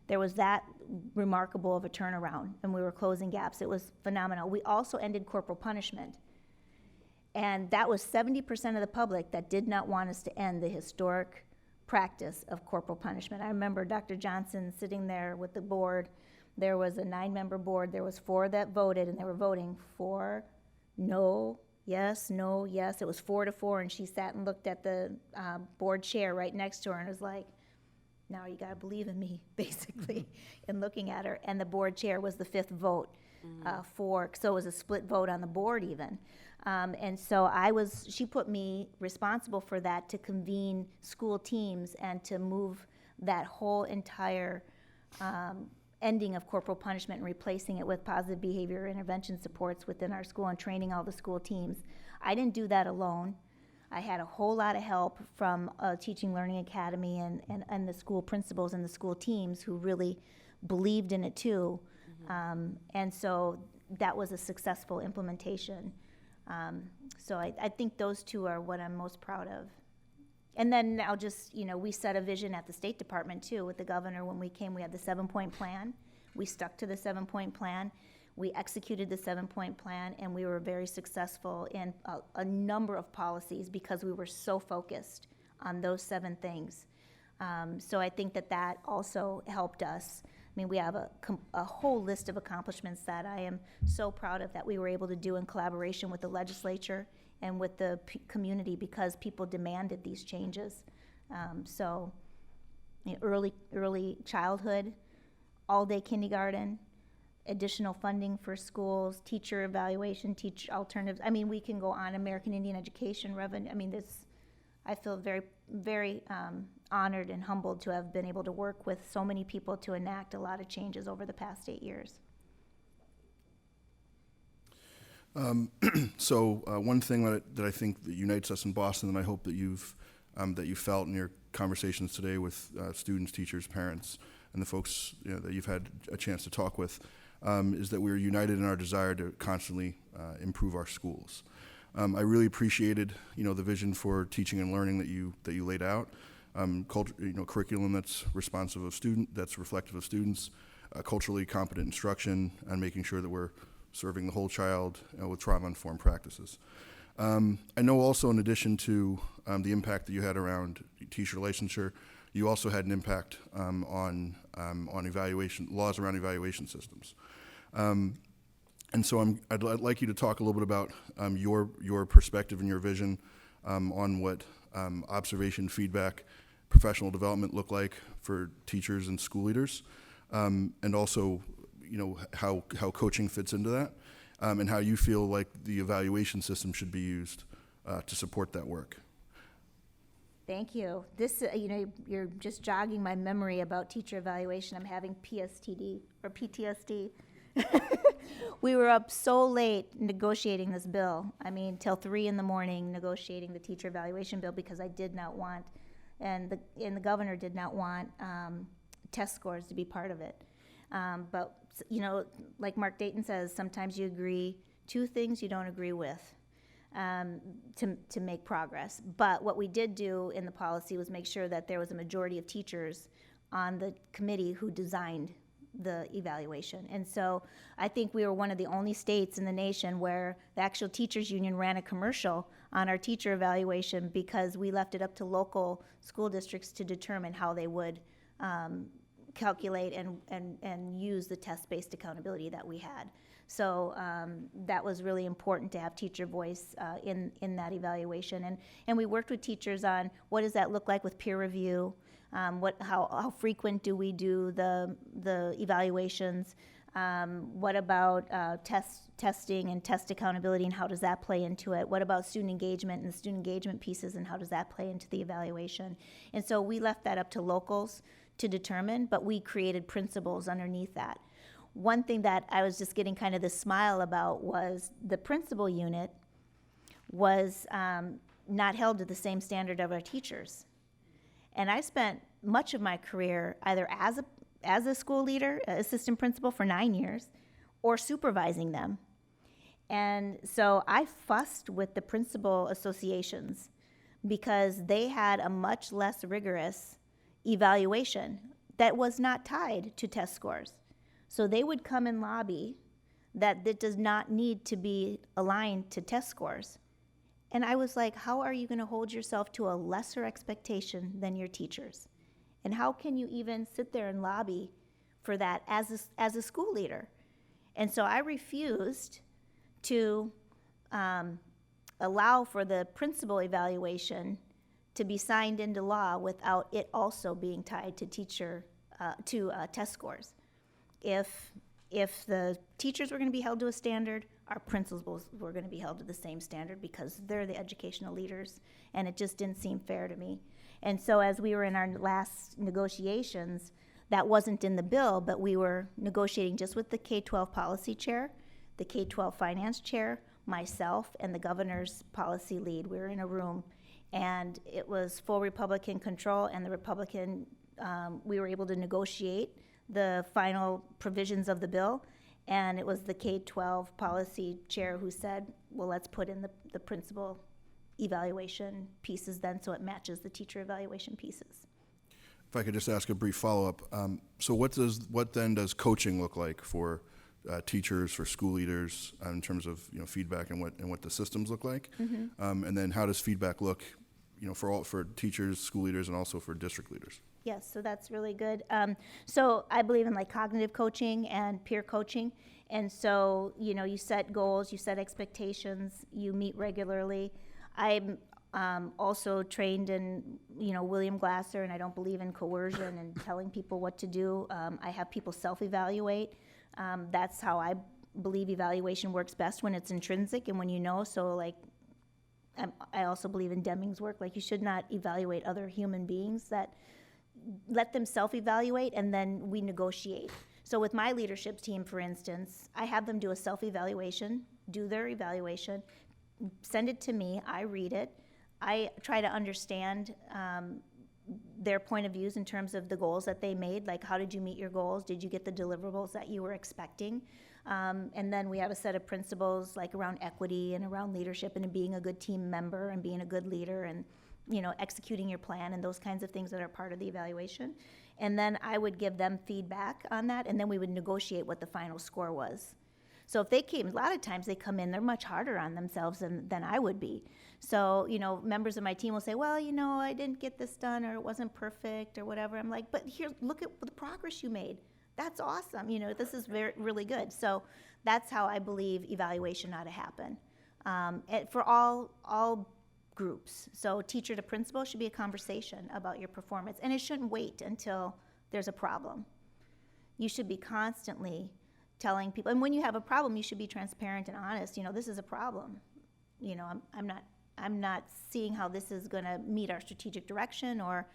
There was that remarkable of a turnaround, and we were closing gaps. It was phenomenal. We also ended corporal punishment. And that was 70% of the public that did not want us to end the historic practice of corporal punishment. I remember Dr. Johnson sitting there with the board. There was a 9-member board. There was 4 that voted, and they were voting for, no, yes, no, yes. It was 4-4, and she sat and looked at the board chair right next to her and was like, now you gotta believe in me, basically, in looking at her. And the board chair was the fifth vote so it was a split vote on the board even. And so she put me responsible for that, to convene school teams and to move that whole entire ending of corporal punishment and replacing it with positive behavior intervention supports within our school and training all the school teams. I didn't do that alone. I had a whole lot of help from Teaching Learning Academy and the school principals and the school teams who really believed in it too. And so that was a successful implementation. So I think those two are what I'm most proud of. And then now just, we set a vision at the State Department too with the governor. When we came, we had the 7-point plan. We stuck to the 7-point plan. We executed the 7-point plan, and we were very successful in a number of policies because we were so focused on those 7 things. So I think that also helped us. I mean, we have a whole list of accomplishments that I am so proud of that we were able to do in collaboration with the legislature and with the community because people demanded these changes. Early childhood, all-day kindergarten, additional funding for schools, teacher evaluation, teacher alternatives. I mean, we can go on. American Indian education revenue. I mean, I feel very, very honored and humbled to have been able to work with so many people to enact a lot of changes over the past 8 years. One thing that I think that unites us in Boston, and I hope that you felt in your conversations today with students, teachers, parents, and the folks that you've had a chance to talk with, is that we're united in our desire to constantly improve our schools. I really appreciated the vision for teaching and learning that you laid out. Curriculum that's responsive of that's reflective of students, culturally competent instruction, and making sure that we're serving the whole child with trauma-informed practices. I know also, in addition to the impact that you had around teacher licensure, you also had an impact on evaluation laws around evaluation systems. And so I'd like you to talk a little bit about your perspective and your vision on what observation, feedback, professional development look like for teachers and school leaders, and also how coaching fits into that, and how you feel like the evaluation system should be used to support that work. Thank you. This, you're just jogging my memory about teacher evaluation. I'm having PTSD. We were up so late negotiating this bill. I mean, till 3 a.m. negotiating the teacher evaluation bill because I did not want, and the governor did not want test scores to be part of it. But like Mark Dayton says, sometimes you agree 2 things you don't agree with to make progress. But what we did do in the policy was make sure that there was a majority of teachers on the committee who designed the evaluation. And so I think we were one of the only states in the nation where the actual teachers union ran a commercial on our teacher evaluation because we left it up to local school districts to determine how they would calculate and use the test-based accountability that we had. So that was really important to have teacher voice in that evaluation. And we worked with teachers on what does that look like with peer review, how frequent do we do the evaluations, what about testing and test accountability and how does that play into it, what about student engagement and the student engagement pieces and how does that play into the evaluation. And so we left that up to locals to determine, but we created principles underneath that. One thing that I was just getting kind of this smile about was the principal unit was not held to the same standard of our teachers. And I spent much of my career either as a school leader, assistant principal for 9 years, or supervising them. And so I fussed with the principal associations because they had a much less rigorous evaluation that was not tied to test scores. So they would come and lobby that it does not need to be aligned to test scores. And I was like, how are you going to hold yourself to a lesser expectation than your teachers? And how can you even sit there and lobby for that as a school leader? And so I refused to allow for the principal evaluation to be signed into law without it also being tied to test scores. If the teachers were going to be held to a standard, our principals were going to be held to the same standard because they're the educational leaders, and it just didn't seem fair to me. And so as we were in our last negotiations, that wasn't in the bill, but we were negotiating just with the K-12 policy chair, the K-12 finance chair, myself, and the governor's policy lead. We were in a room, and it was full Republican control, and we were able to negotiate the final provisions of the bill, and it was the K-12 policy chair who said, well, let's put in the principal evaluation pieces then so it matches the teacher evaluation pieces. If I could just ask a brief follow-up. So what then does coaching look like for teachers, for school leaders, in terms of feedback and what the systems look like? Mm-hmm. And then how does feedback look for teachers, school leaders, and also for district leaders? Yes, so that's really good. So I believe in cognitive coaching and peer coaching. And so, you set goals, you set expectations, you meet regularly. I'm also trained in, William Glasser, and I don't believe in coercion and telling people what to do. I have people self-evaluate. That's how I believe evaluation works best, when it's intrinsic and when you know. So, I also believe in Deming's work. You should not evaluate other human beings. That let them self-evaluate, and then we negotiate. So with my leadership team, for instance, I have them do a self-evaluation, do their evaluation, send it to me, I read it, I try to understand their point of views in terms of the goals that they made, how did you meet your goals, did you get the deliverables that you were expecting, and then we have a set of principles around equity and around leadership and being a good team member and being a good leader and executing your plan and those kinds of things that are part of the evaluation. And then I would give them feedback on that, and then we would negotiate what the final score was. So if they came, a lot of times they come in, they're much harder on themselves than I would be. So, members of my team will say, well, I didn't get this done, or it wasn't perfect, or whatever. I'm like, but here, look at the progress you made. That's awesome. This is really good. So that's how I believe evaluation ought to happen for all groups. So teacher to principal should be a conversation about your performance, and it shouldn't wait until there's a problem. You should be constantly telling people, and when you have a problem, you should be transparent and honest. This is a problem. I'm not seeing how this is going to meet our strategic direction, or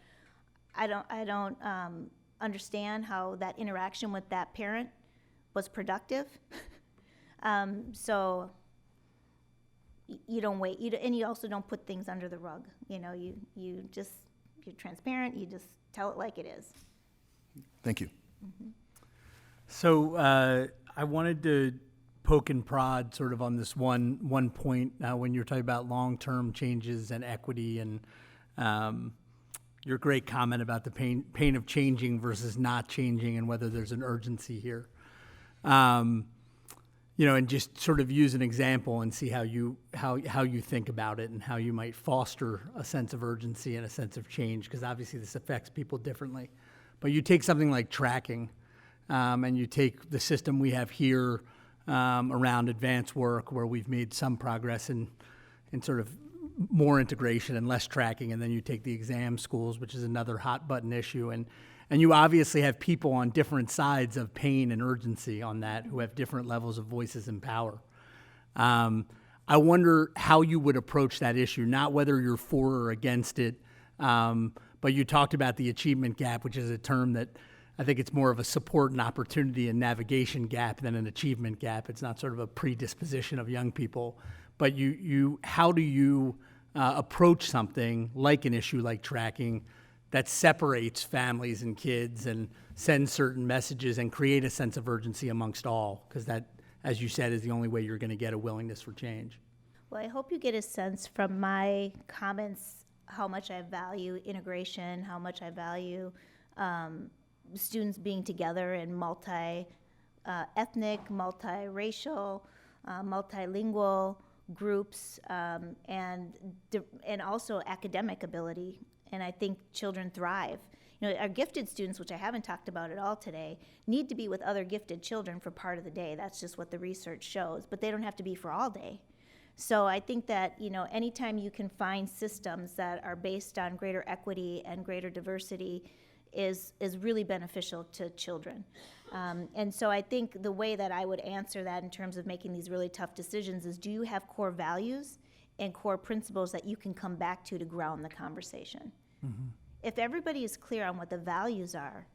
I don't understand how that interaction with that parent was productive. So you don't wait, and you also don't put things under the rug. You're transparent. You just tell it like it is. Thank you. Mm-hmm. So I wanted to poke and prod sort of on this one point when you're talking about long-term changes and equity, and your great comment about the pain of changing versus not changing, and whether there's an urgency here. And just sort of use an example and see how you think about it and how you might foster a sense of urgency and a sense of change, because obviously this affects people differently. But you take something like tracking, and you take the system we have here around advanced work, where we've made some progress in sort of more integration and less tracking, and then you take the exam schools, which is another hot button issue, and you obviously have people on different sides of pain and urgency on that who have different levels of voices and power. I wonder how you would approach that issue, not whether you're for or against it, but you talked about the achievement gap, which is a term that I think it's more of a support and opportunity and navigation gap than an achievement gap. It's not sort of a predisposition of young people, but how do you approach something like an issue like tracking that separates families and kids and sends certain messages and create a sense of urgency amongst all? Because that, as you said, is the only way you're going to get a willingness for change. Well, I hope you get a sense from my comments how much I value integration, how much I value students being together in multi-ethnic, multiracial, multilingual groups, and also academic ability. And I think children thrive. Our gifted students, which I haven't talked about at all today, need to be with other gifted children for part of the day. That's just what the research shows. But they don't have to be for all day. So I think that, anytime you can find systems that are based on greater equity and greater diversity is really beneficial to children. And so I think the way that I would answer that in terms of making these really tough decisions is, do you have core values and core principles that you can come back to ground the conversation? If everybody is clear on what the values are,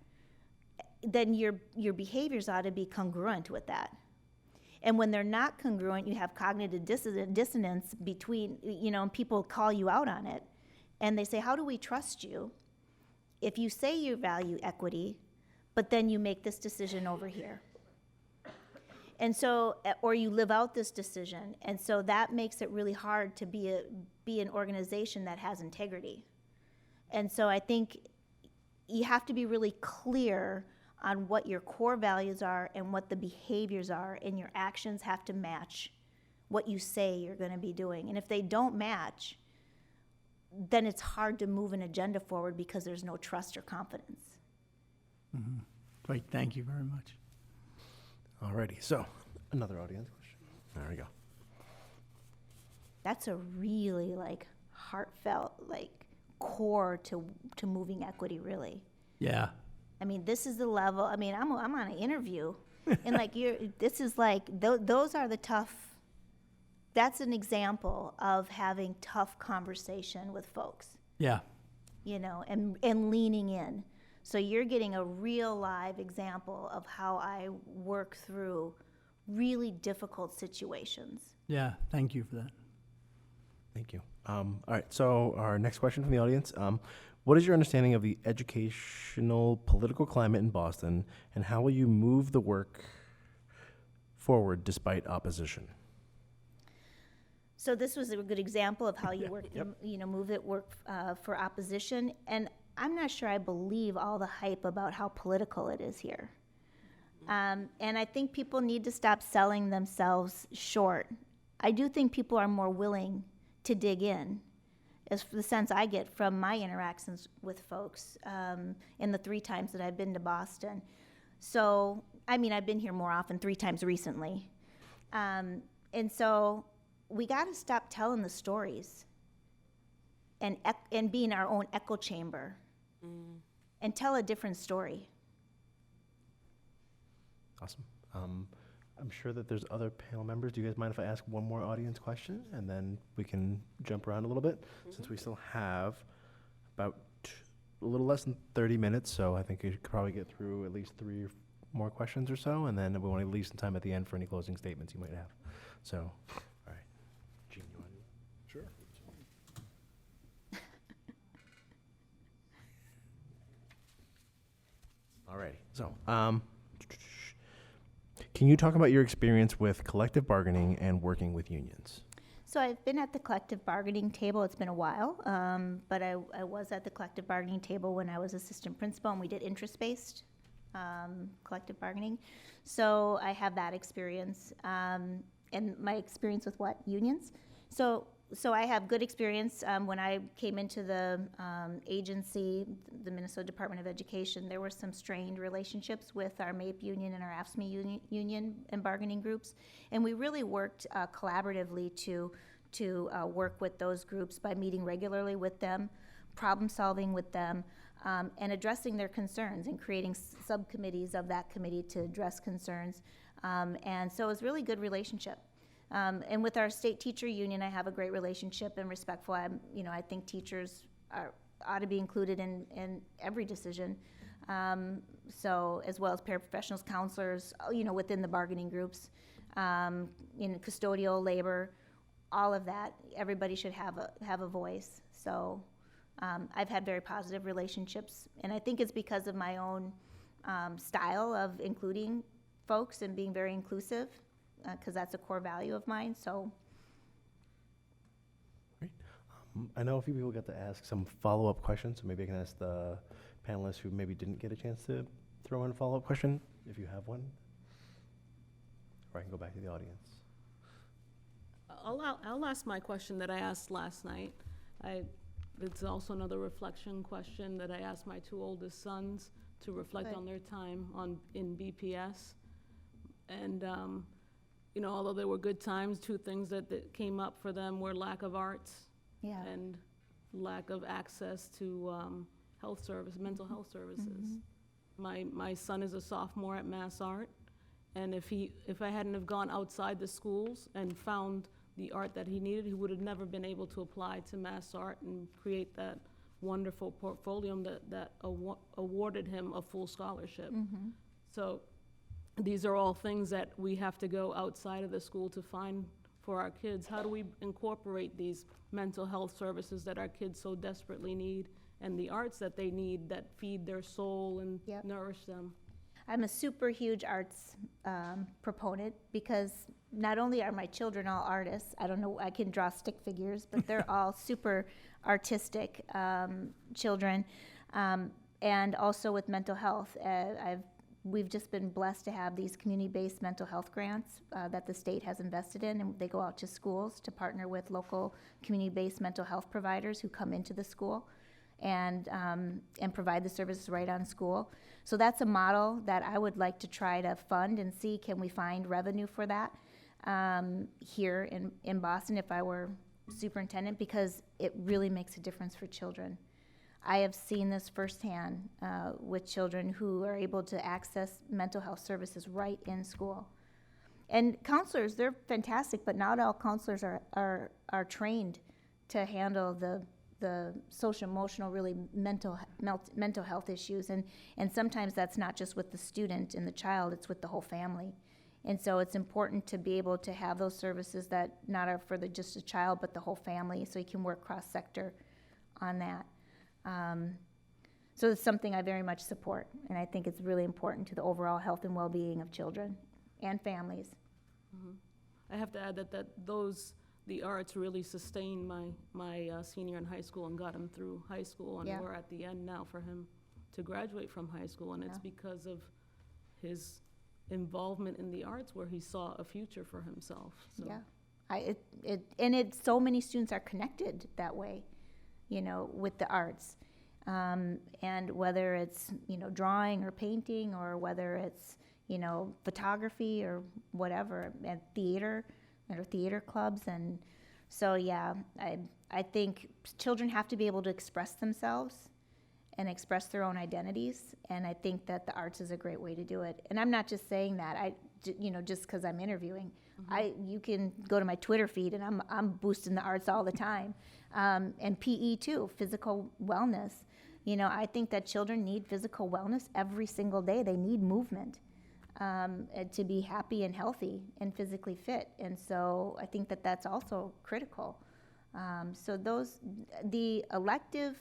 then your behaviors ought to be congruent with that. And when they're not congruent, you have cognitive dissonance between, and people call you out on it. And they say, how do we trust you if you say you value equity, but then you make this decision over here? And so, or you live out this decision. And so that makes it really hard to be an organization that has integrity. And so I think you have to be really clear on what your core values are and what the behaviors are, and your actions have to match what you say you're going to be doing. And if they don't match, then it's hard to move an agenda forward because there's no trust or confidence. Great, thank you very much. Alrighty, so another audience question. There we go. That's a really heartfelt core to moving equity, really. Yeah. I mean, this is the level. I mean, I'm on an interview, and those are the tough. That's an example of having tough conversation with folks. Yeah. And leaning in. So you're getting a real live example of how I work through really difficult situations. Yeah, thank you for that. Thank you. All right, so our next question from the audience. What is your understanding of the educational political climate in Boston, and how will you move the work forward despite opposition? So this was a good example of how you work for opposition. And I'm not sure I believe all the hype about how political it is here. And I think people need to stop selling themselves short. I do think people are more willing to dig in, is the sense I get from my interactions with folks in the 3 times that I've been to Boston. So, I've been here more often, 3 times recently. And so we got to stop telling the stories and being our own echo chamber and tell a different story. Awesome. I'm sure that there's other panel members. Do you guys mind if I ask one more audience question, and then we can jump around a little bit, since we still have about a little less than 30 minutes, so I think we could probably get through at least 3 or more questions or so, and then we want to leave some time at the end for any closing statements you might have. So, all right. Gene, you want to? Sure. All righty. So, can you talk about your experience with collective bargaining and working with unions? So I've been at the collective bargaining table. It's been a while, but I was at the collective bargaining table when I was assistant principal, and we did interest-based collective bargaining. So I have that experience, and my experience with unions. So I have good experience. When I came into the agency, the Minnesota Department of Education, there were some strained relationships with our MAPE union and our AFSCME union and bargaining groups. And we really worked collaboratively to work with those groups by meeting regularly with them, problem solving with them, and addressing their concerns and creating subcommittees of that committee to address concerns. And so it was a really good relationship. And with our state teacher union, I have a great relationship and respectful. I think teachers ought to be included in every decision. So as well as paraprofessionals, counselors, within the bargaining groups, in custodial labor, all of that. Everybody should have a voice. So I've had very positive relationships, and I think it's because of my own style of including folks and being very inclusive. Because that's a core value of mine. So, Great. I know a few people got to ask some follow-up questions, so maybe I can ask the panelists who maybe didn't get a chance to throw in a follow-up question, if you have one, or I can go back to the audience. I'll ask my question that I asked last night. It's also another reflection question that I asked my 2 oldest sons to reflect Good. on their time in BPS. And although there were good times, two things that came up for them were lack of arts Yeah. and lack of access to mental health services. My son is a sophomore at Mass Art, and if I hadn't have gone outside the schools and found the art that he needed, he would have never been able to apply to Mass Art and create that wonderful portfolio that awarded him a full scholarship. So these are all things that we have to go outside of the school to find for our kids. How do we incorporate these mental health services that our kids so desperately need, and the arts that they need that feed their soul and Yep. nourish them? I'm a super huge arts proponent because not only are my children all artists, I don't know, I can draw stick figures, but they're all super artistic children, and also with mental health. We've just been blessed to have these community-based mental health grants that the state has invested in, and they go out to schools to partner with local community-based mental health providers who come into the school and provide the services right on school. So that's a model that I would like to try to fund and see, can we find revenue for that here in Boston if I were superintendent, because it really makes a difference for children. I have seen this firsthand with children who are able to access mental health services right in school. And counselors, they're fantastic, but not all counselors are trained to handle the social, emotional, really mental health issues. And sometimes that's not just with the student and the child, it's with the whole family. And so it's important to be able to have those services that not are for just the child, but the whole family, so you can work cross-sector on that. So it's something I very much support, and I think it's really important to the overall health and well-being of children and families. I have to add that the arts really sustained my senior in high school and got him through high school, and Yeah. we're at the end now for him to graduate from high school, and it's Yeah. because of his involvement in the arts where he saw a future for himself. So. Yeah, so many students are connected that way, with the arts. And whether it's, drawing or painting, or whether it's, photography or whatever, and theater clubs. And so, yeah, I think children have to be able to express themselves and express their own identities. And I think that the arts is a great way to do it. And I'm not just saying that, just because I'm interviewing. You can go to my Twitter feed, and I'm boosting the arts all the time. And PE too, physical wellness. I think that children need physical wellness every single day. They need movement to be happy and healthy and physically fit. And so I think that that's also critical. So the elective,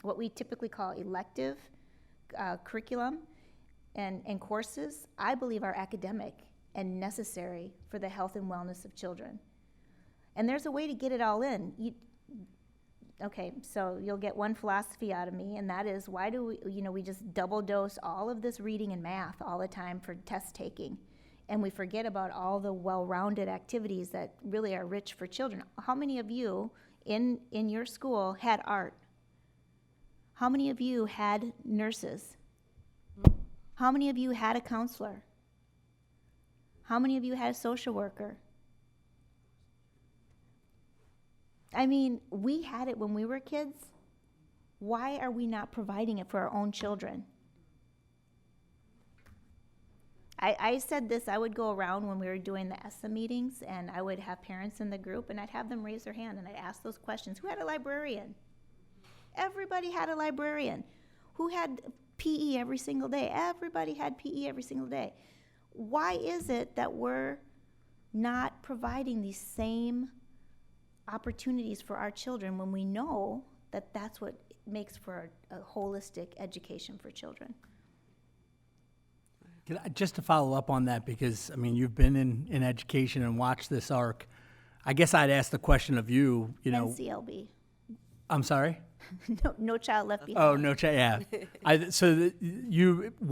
what we typically call elective curriculum and courses, I believe are academic and necessary for the health and wellness of children. And there's a way to get it all in. Okay, so you'll get one philosophy out of me, and that is, why do we just double dose all of this reading and math all the time for test taking, and we forget about all the well-rounded activities that really are rich for children? How many of you in your school had art? How many of you had nurses? How many of you had a counselor? How many of you had a social worker? I mean, we had it when we were kids. Why are we not providing it for our own children? I said this, I would go around when we were doing the ESSA meetings, and I would have parents in the group, and I'd have them raise their hand, and I'd ask those questions. Who had a librarian? Everybody had a librarian. Who had PE every single day? Everybody had PE every single day. Why is it that we're not providing these same opportunities for our children when we know that that's what makes for a holistic education for children? Just to follow up on that, because, you've been in education and watched this arc, I guess I'd ask the question of you, NCLB. I'm sorry? No child left behind. Oh, no child, yeah.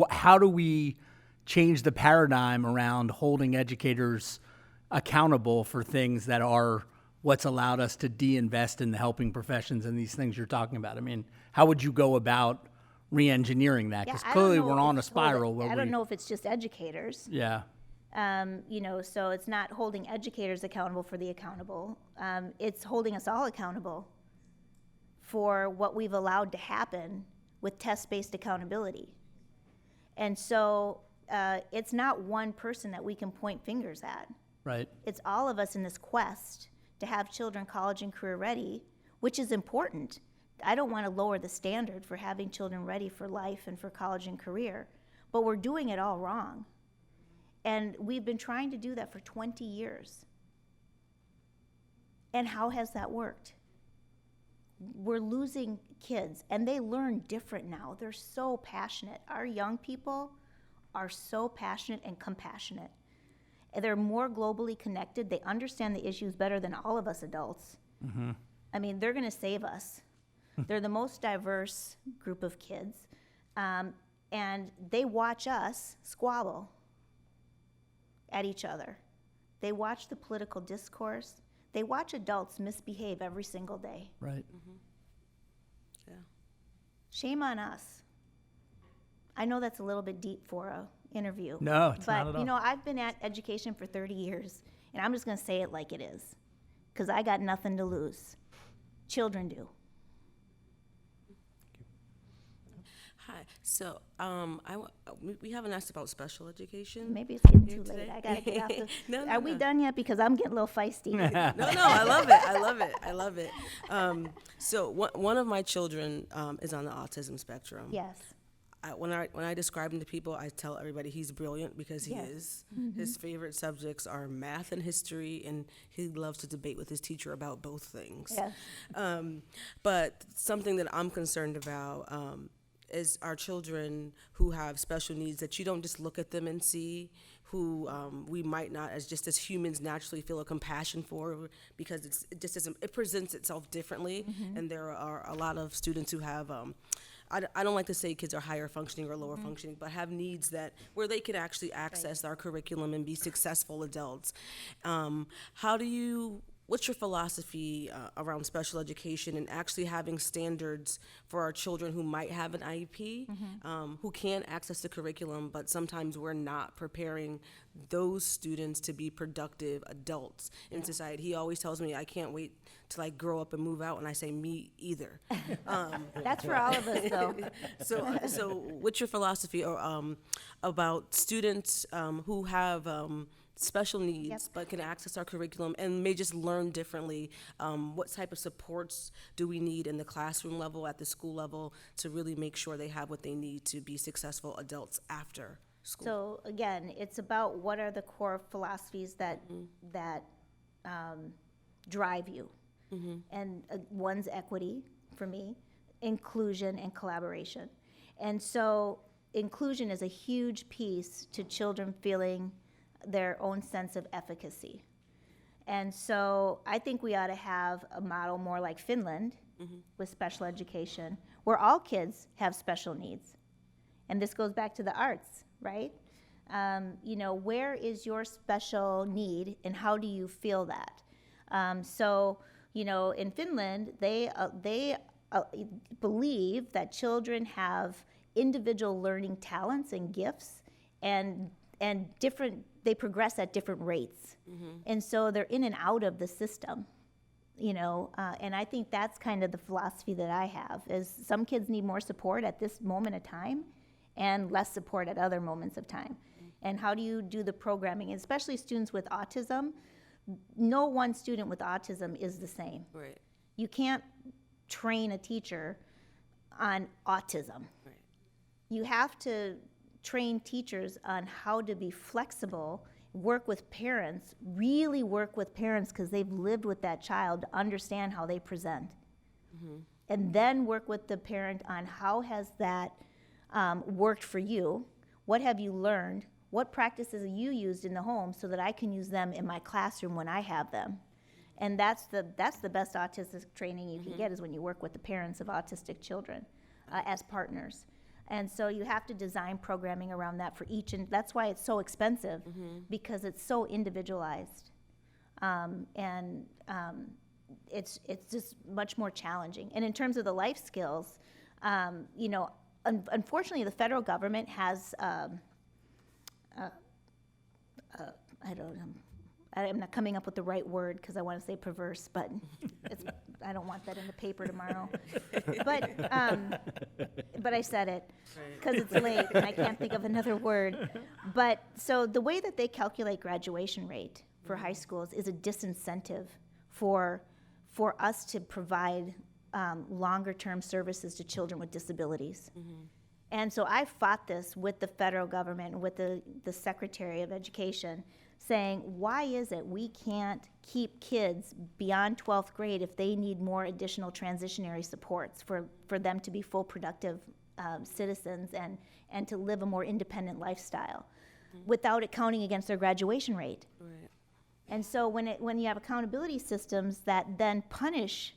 How do we change the paradigm around holding educators accountable for things that are what's allowed us to de-invest in the helping professions and these things you're talking about? How would you go about re-engineering that? Because clearly we're on a spiral. I don't know if it's just educators. Yeah. So it's not holding educators accountable for the accountable. It's holding us all accountable for what we've allowed to happen with test-based accountability. And so it's not one person that we can point fingers at. Right. It's all of us in this quest to have children college and career ready, which is important. I don't want to lower the standard for having children ready for life and for college and career, but we're doing it all wrong. And we've been trying to do that for 20 years. And how has that worked? We're losing kids, and they learn different now. They're so passionate. Our young people are so passionate and compassionate. And they're more globally connected. They understand the issues better than all of us adults. Mm-hmm. I mean, they're going to save us. They're the most diverse group of kids. And they watch us squabble at each other. They watch the political discourse. They watch adults misbehave every single day. Right. Yeah. Shame on us. I know that's a little bit deep for a interview. No, it's not But, at all. I've been at education for 30 years, and I'm just going to say it like it is, because I got nothing to lose. Children do. Hi. So, we haven't asked about special education. Maybe it's getting here too late. today. I got to get off the... No, no, Are we no. done yet? Because I'm getting a little feisty. No, I love it. I love it. I love it. So one of my children is on the autism spectrum. Yes. When I describe him to people, I tell everybody he's brilliant because he Yes. is. His favorite subjects are math and history, and he loves to debate with his teacher about both things. Yes. But something that I'm concerned about is our children who have special needs that you don't just look at them and see, who we might not, as humans, naturally feel a compassion for, because it presents itself differently, and there are a lot of students who have. I don't like to say kids are higher functioning or lower functioning, but have needs where they can actually access our curriculum and be successful adults. What's your philosophy around special education and actually having standards for our children who might have an IEP, who can access the curriculum, but sometimes we're not preparing those students to be productive adults in society? He always tells me, I can't wait to grow up and move out, and I say, me either. That's for all of us, though. So what's your philosophy about students who have special needs, Yep. but can access our curriculum and may just learn differently? What type of supports do we need in the classroom level, at the school level, to really make sure they have what they need to be successful adults after school? So again, it's about what are the core philosophies that drive you. And one's equity, for me, inclusion and collaboration. And so inclusion is a huge piece to children feeling their own sense of efficacy. And so I think we ought to have a model more like Finland with special education, where all kids have special needs. And this goes back to the arts, right? Where is your special need and how do you feel that? In Finland, they believe that children have individual learning talents and gifts, and they progress at different rates. And so they're in and out of the system, and I think that's kind of the philosophy that I have, is some kids need more support at this moment of time and less support at other moments of time. And how do you do the programming, especially students with autism? No one student with autism is the same. Right. You can't train a teacher on autism. Right. You have to train teachers on how to be flexible, work with parents, really work with parents because they've lived with that child to understand how they present. And then work with the parent on how has that worked for you, what have you learned, what practices have you used in the home so that I can use them in my classroom when I have them. And that's the best autistic training you can get, is when you work with the parents of autistic children as partners. And so you have to design programming around that for each, and that's why it's so expensive, because it's so individualized. It's just much more challenging. And in terms of the life skills, unfortunately, the federal government has I don't know, I'm not coming up with the right word because I want to say perverse, but it's, I don't want that in the paper tomorrow. But I said it because it's late and I can't think of another word. But so the way that they calculate graduation rate for high schools is a disincentive for us to provide longer-term services to children with disabilities. And so I fought this with the federal government, with the Secretary of Education, saying, why is it we can't keep kids beyond 12th grade if they need more additional transitionary supports for them to be full productive citizens and to live a more independent lifestyle without it counting against their graduation rate? Right. And so when you have accountability systems that then punish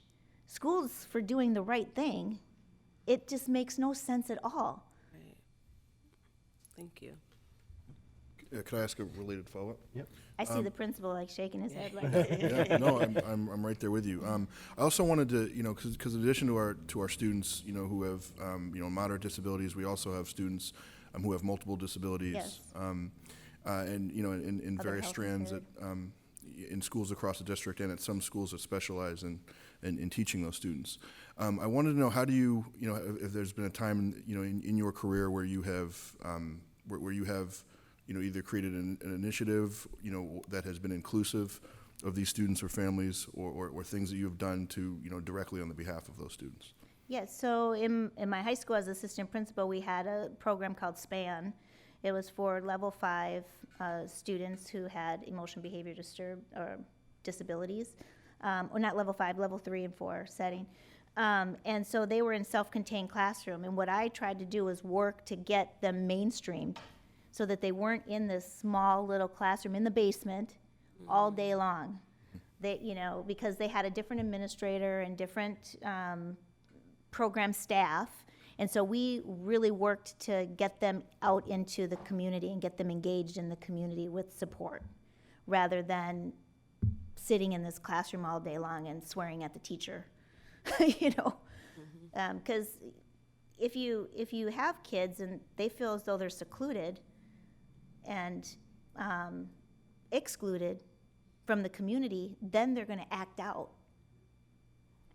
schools for doing the right thing, it just makes no sense at all. Right. Thank you. Could I ask a related follow-up? Yep. I see the principal like shaking his head like, Yeah, no, I'm right there with you. I also wanted to, because in addition to our students, who have, moderate disabilities, we also have students who have multiple disabilities. Yes. And, in Other various health strands in schools across the district and at some schools that specialize in teaching those students. I wanted to know, how do you, if there's been a time, in your career where you have, where you have, either created an initiative, that has been inclusive of these students or families, or things that you have done to, directly on the behalf of those students. yes, so in my high school as assistant principal, we had a program called SPAN. It was for level 5 students who had emotional behavior or disabilities, or not level 5, level 3 and 4 setting. And so they were in self-contained classroom, and what I tried to do was work to get them mainstreamed so that they weren't in this small little classroom in the basement all day long. They, because they had a different administrator and different program staff, and so we really worked to get them out into the community and get them engaged in the community with support, rather than sitting in this classroom all day long and swearing at the teacher, because if you have kids and they feel as though they're secluded and excluded from the community, then they're going to act out.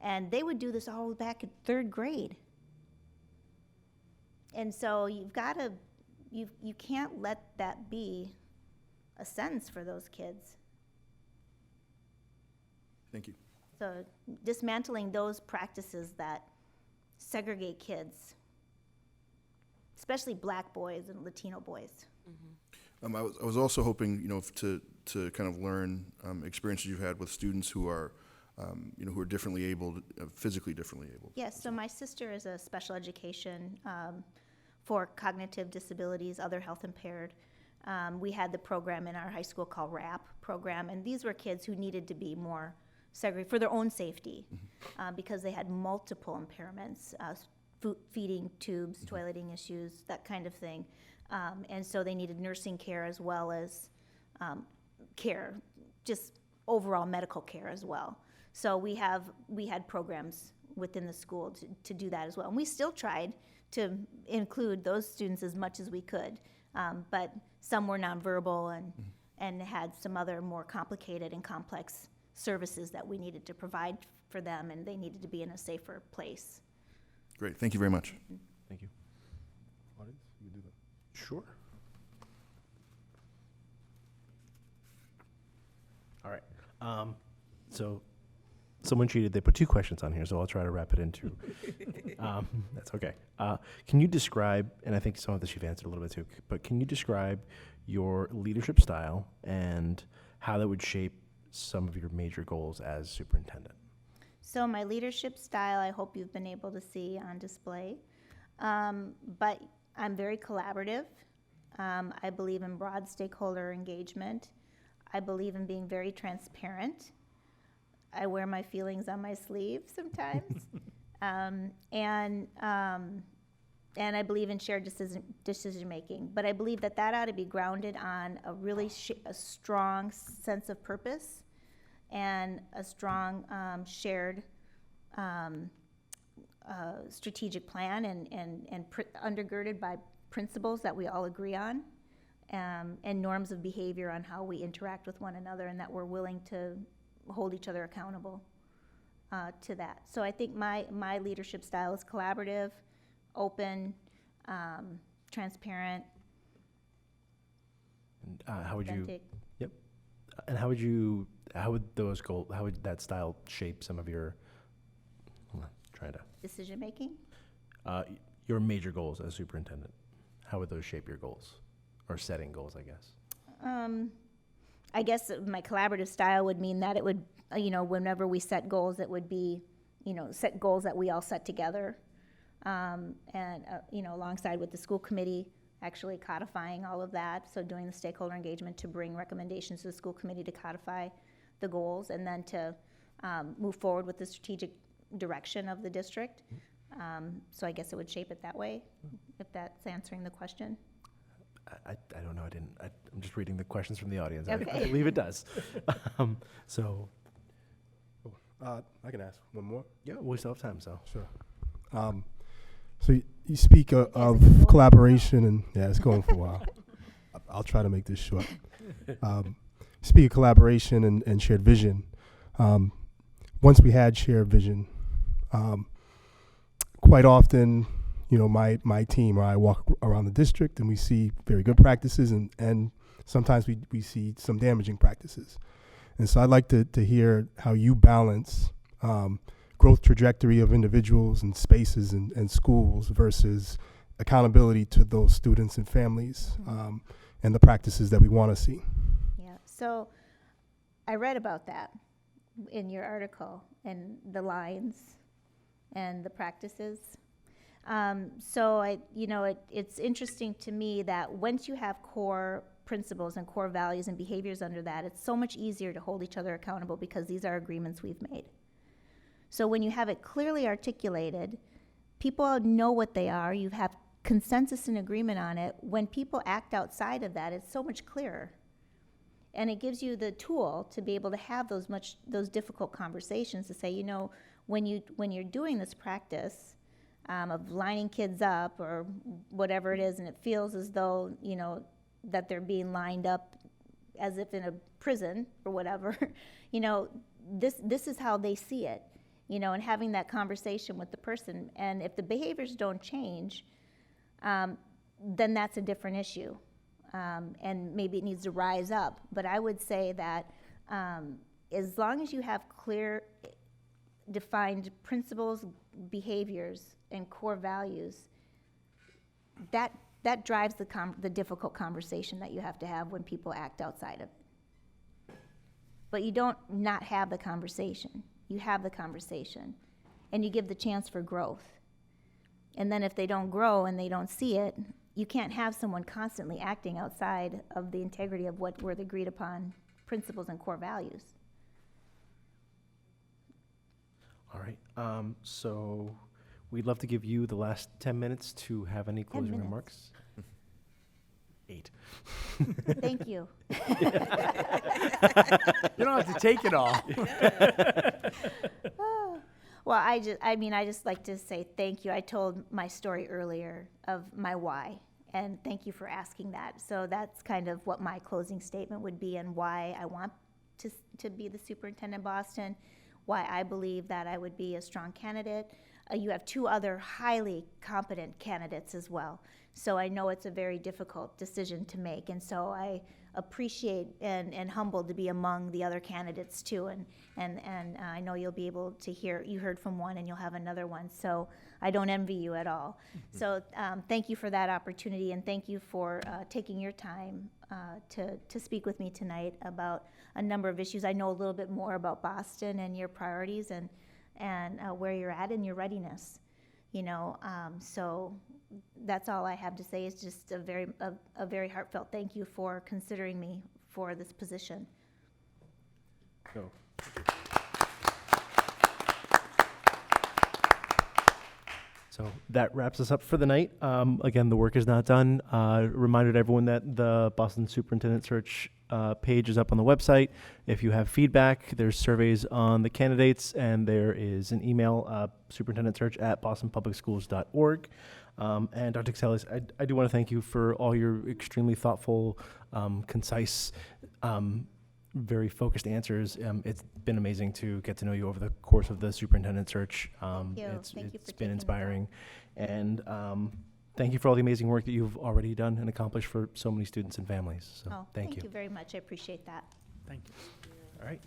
And they would do this all back in 3rd grade. And so you've got to, you can't let that be a sentence for those kids. Thank you. So dismantling those practices that segregate kids, especially black boys and Latino boys. I was also hoping, to kind of learn experiences you've had with students who are, who are differently abled, physically differently abled. Yes, so my sister is a special education for cognitive disabilities, other health impaired. We had the program in our high school called RAP program, and these were kids who needed to be more segregated for their own safety because they had multiple impairments, feeding tubes, toileting issues, that kind of thing. And so they needed nursing care as well as care, just overall medical care as well. So we had programs within the school to do that as well. And we still tried to include those students as much as we could, but some were nonverbal and had some other more complicated and complex services that we needed to provide for them, and they needed to be in a safer place. Great. Thank you very much. Thank you. Audience, you can do that. Sure. All right. So someone cheated. They put 2 questions on here, so I'll try to wrap it into. That's okay. Can you describe, and I think some of this you've answered a little bit too, but can you describe your leadership style and how that would shape some of your major goals as superintendent? So my leadership style, I hope you've been able to see on display. But I'm very collaborative. I believe in broad stakeholder engagement. I believe in being very transparent. I wear my feelings on my sleeve sometimes. And I believe in shared decision making. But I believe that ought to be grounded on a really a strong sense of purpose and a strong shared strategic plan and undergirded by principles that we all agree on. and norms of behavior on how we interact with one another, and that we're willing to hold each other accountable to that. So I think my leadership style is collaborative, open, transparent, And how would you? authentic. Yep. And how would that style shape some of your? Hold on, try to. Decision making. Your major goals as superintendent. How would those shape your goals, or setting goals? I guess. I guess my collaborative style would mean that it would, whenever we set goals, it would be, set goals that we all set together, and alongside with the school committee, actually codifying all of that. So doing the stakeholder engagement to bring recommendations to the school committee to codify the goals, and then to move forward with the strategic direction of the district. So I guess it would shape it that way, if that's answering the question. I don't know. I'm just reading the questions from the audience. Okay. I believe it does. So I can ask one more. yeah, we still have time. So Sure. So you speak of collaboration, and it's going for a while. I'll try to make this short. Speak of collaboration and shared vision. Once we had shared vision, quite often, my team or I walk around the district and we see very good practices, and sometimes we see some damaging practices. And so I'd like to hear how you balance growth trajectory of individuals and spaces and schools versus accountability to those students and families, and the practices that we want to see. Yeah, so I read about that in your article, and the lines and the practices. It's interesting to me that once you have core principles and core values and behaviors under that, it's so much easier to hold each other accountable because these are agreements we've made. So when you have it clearly articulated, people know what they are, you have consensus and agreement on it. When people act outside of that, it's so much clearer. And it gives you the tool to be able to have those difficult conversations to say, when you're doing this practice of lining kids up or whatever it is, and it feels as though, that they're being lined up as if in a prison or whatever, this is how they see it, and having that conversation with the person. And if the behaviors don't change, then that's a different issue. And maybe it needs to rise up. But I would say that as long as you have clear, defined principles, behaviors, and core values, that drives the difficult conversation that you have to have when people act outside of it. But you don't not have the conversation. You have the conversation, and you give the chance for growth. And then if they don't grow and they don't see it, you can't have someone constantly acting outside of the integrity of what were the agreed upon principles and core values. all right. So we'd love to give you the last 10 minutes to have any closing minutes. remarks. 8. Thank you. You don't have to take it all. Well, I just like to say thank you. I told my story earlier of my why, and thank you for asking that. So that's kind of what my closing statement would be, and why I want to be the superintendent of Boston, why I believe that I would be a strong candidate. You have 2 other highly competent candidates as well. So I know it's a very difficult decision to make, and so I appreciate and humbled to be among the other candidates too, and I know you'll be able to you heard from one and you'll have another one, so I don't envy you at all. So thank you for that opportunity, and thank you for taking your time to speak with me tonight about a number of issues. I know a little bit more about Boston and your priorities and where you're at and your readiness, so that's all I have to say, is just a very heartfelt thank you for considering me for this position. Go. So that wraps us up for the night. Again, the work is not done. Reminder to everyone that the Boston Superintendent Search page is up on the website. If you have feedback, there's surveys on the candidates, and there is an email, superintendentsearch@bostonpublicschools.org. And Dr. Cassellius, I do want to thank you for all your extremely thoughtful, concise, very focused answers. It's been amazing to get to know you over the course of the superintendent search. Thank you. It's Thank you for been taking the inspiring. And thank you for all the amazing work that you've already done and accomplished for so many students and families. So Oh, thank you. very much. I appreciate that. Thank you. All right.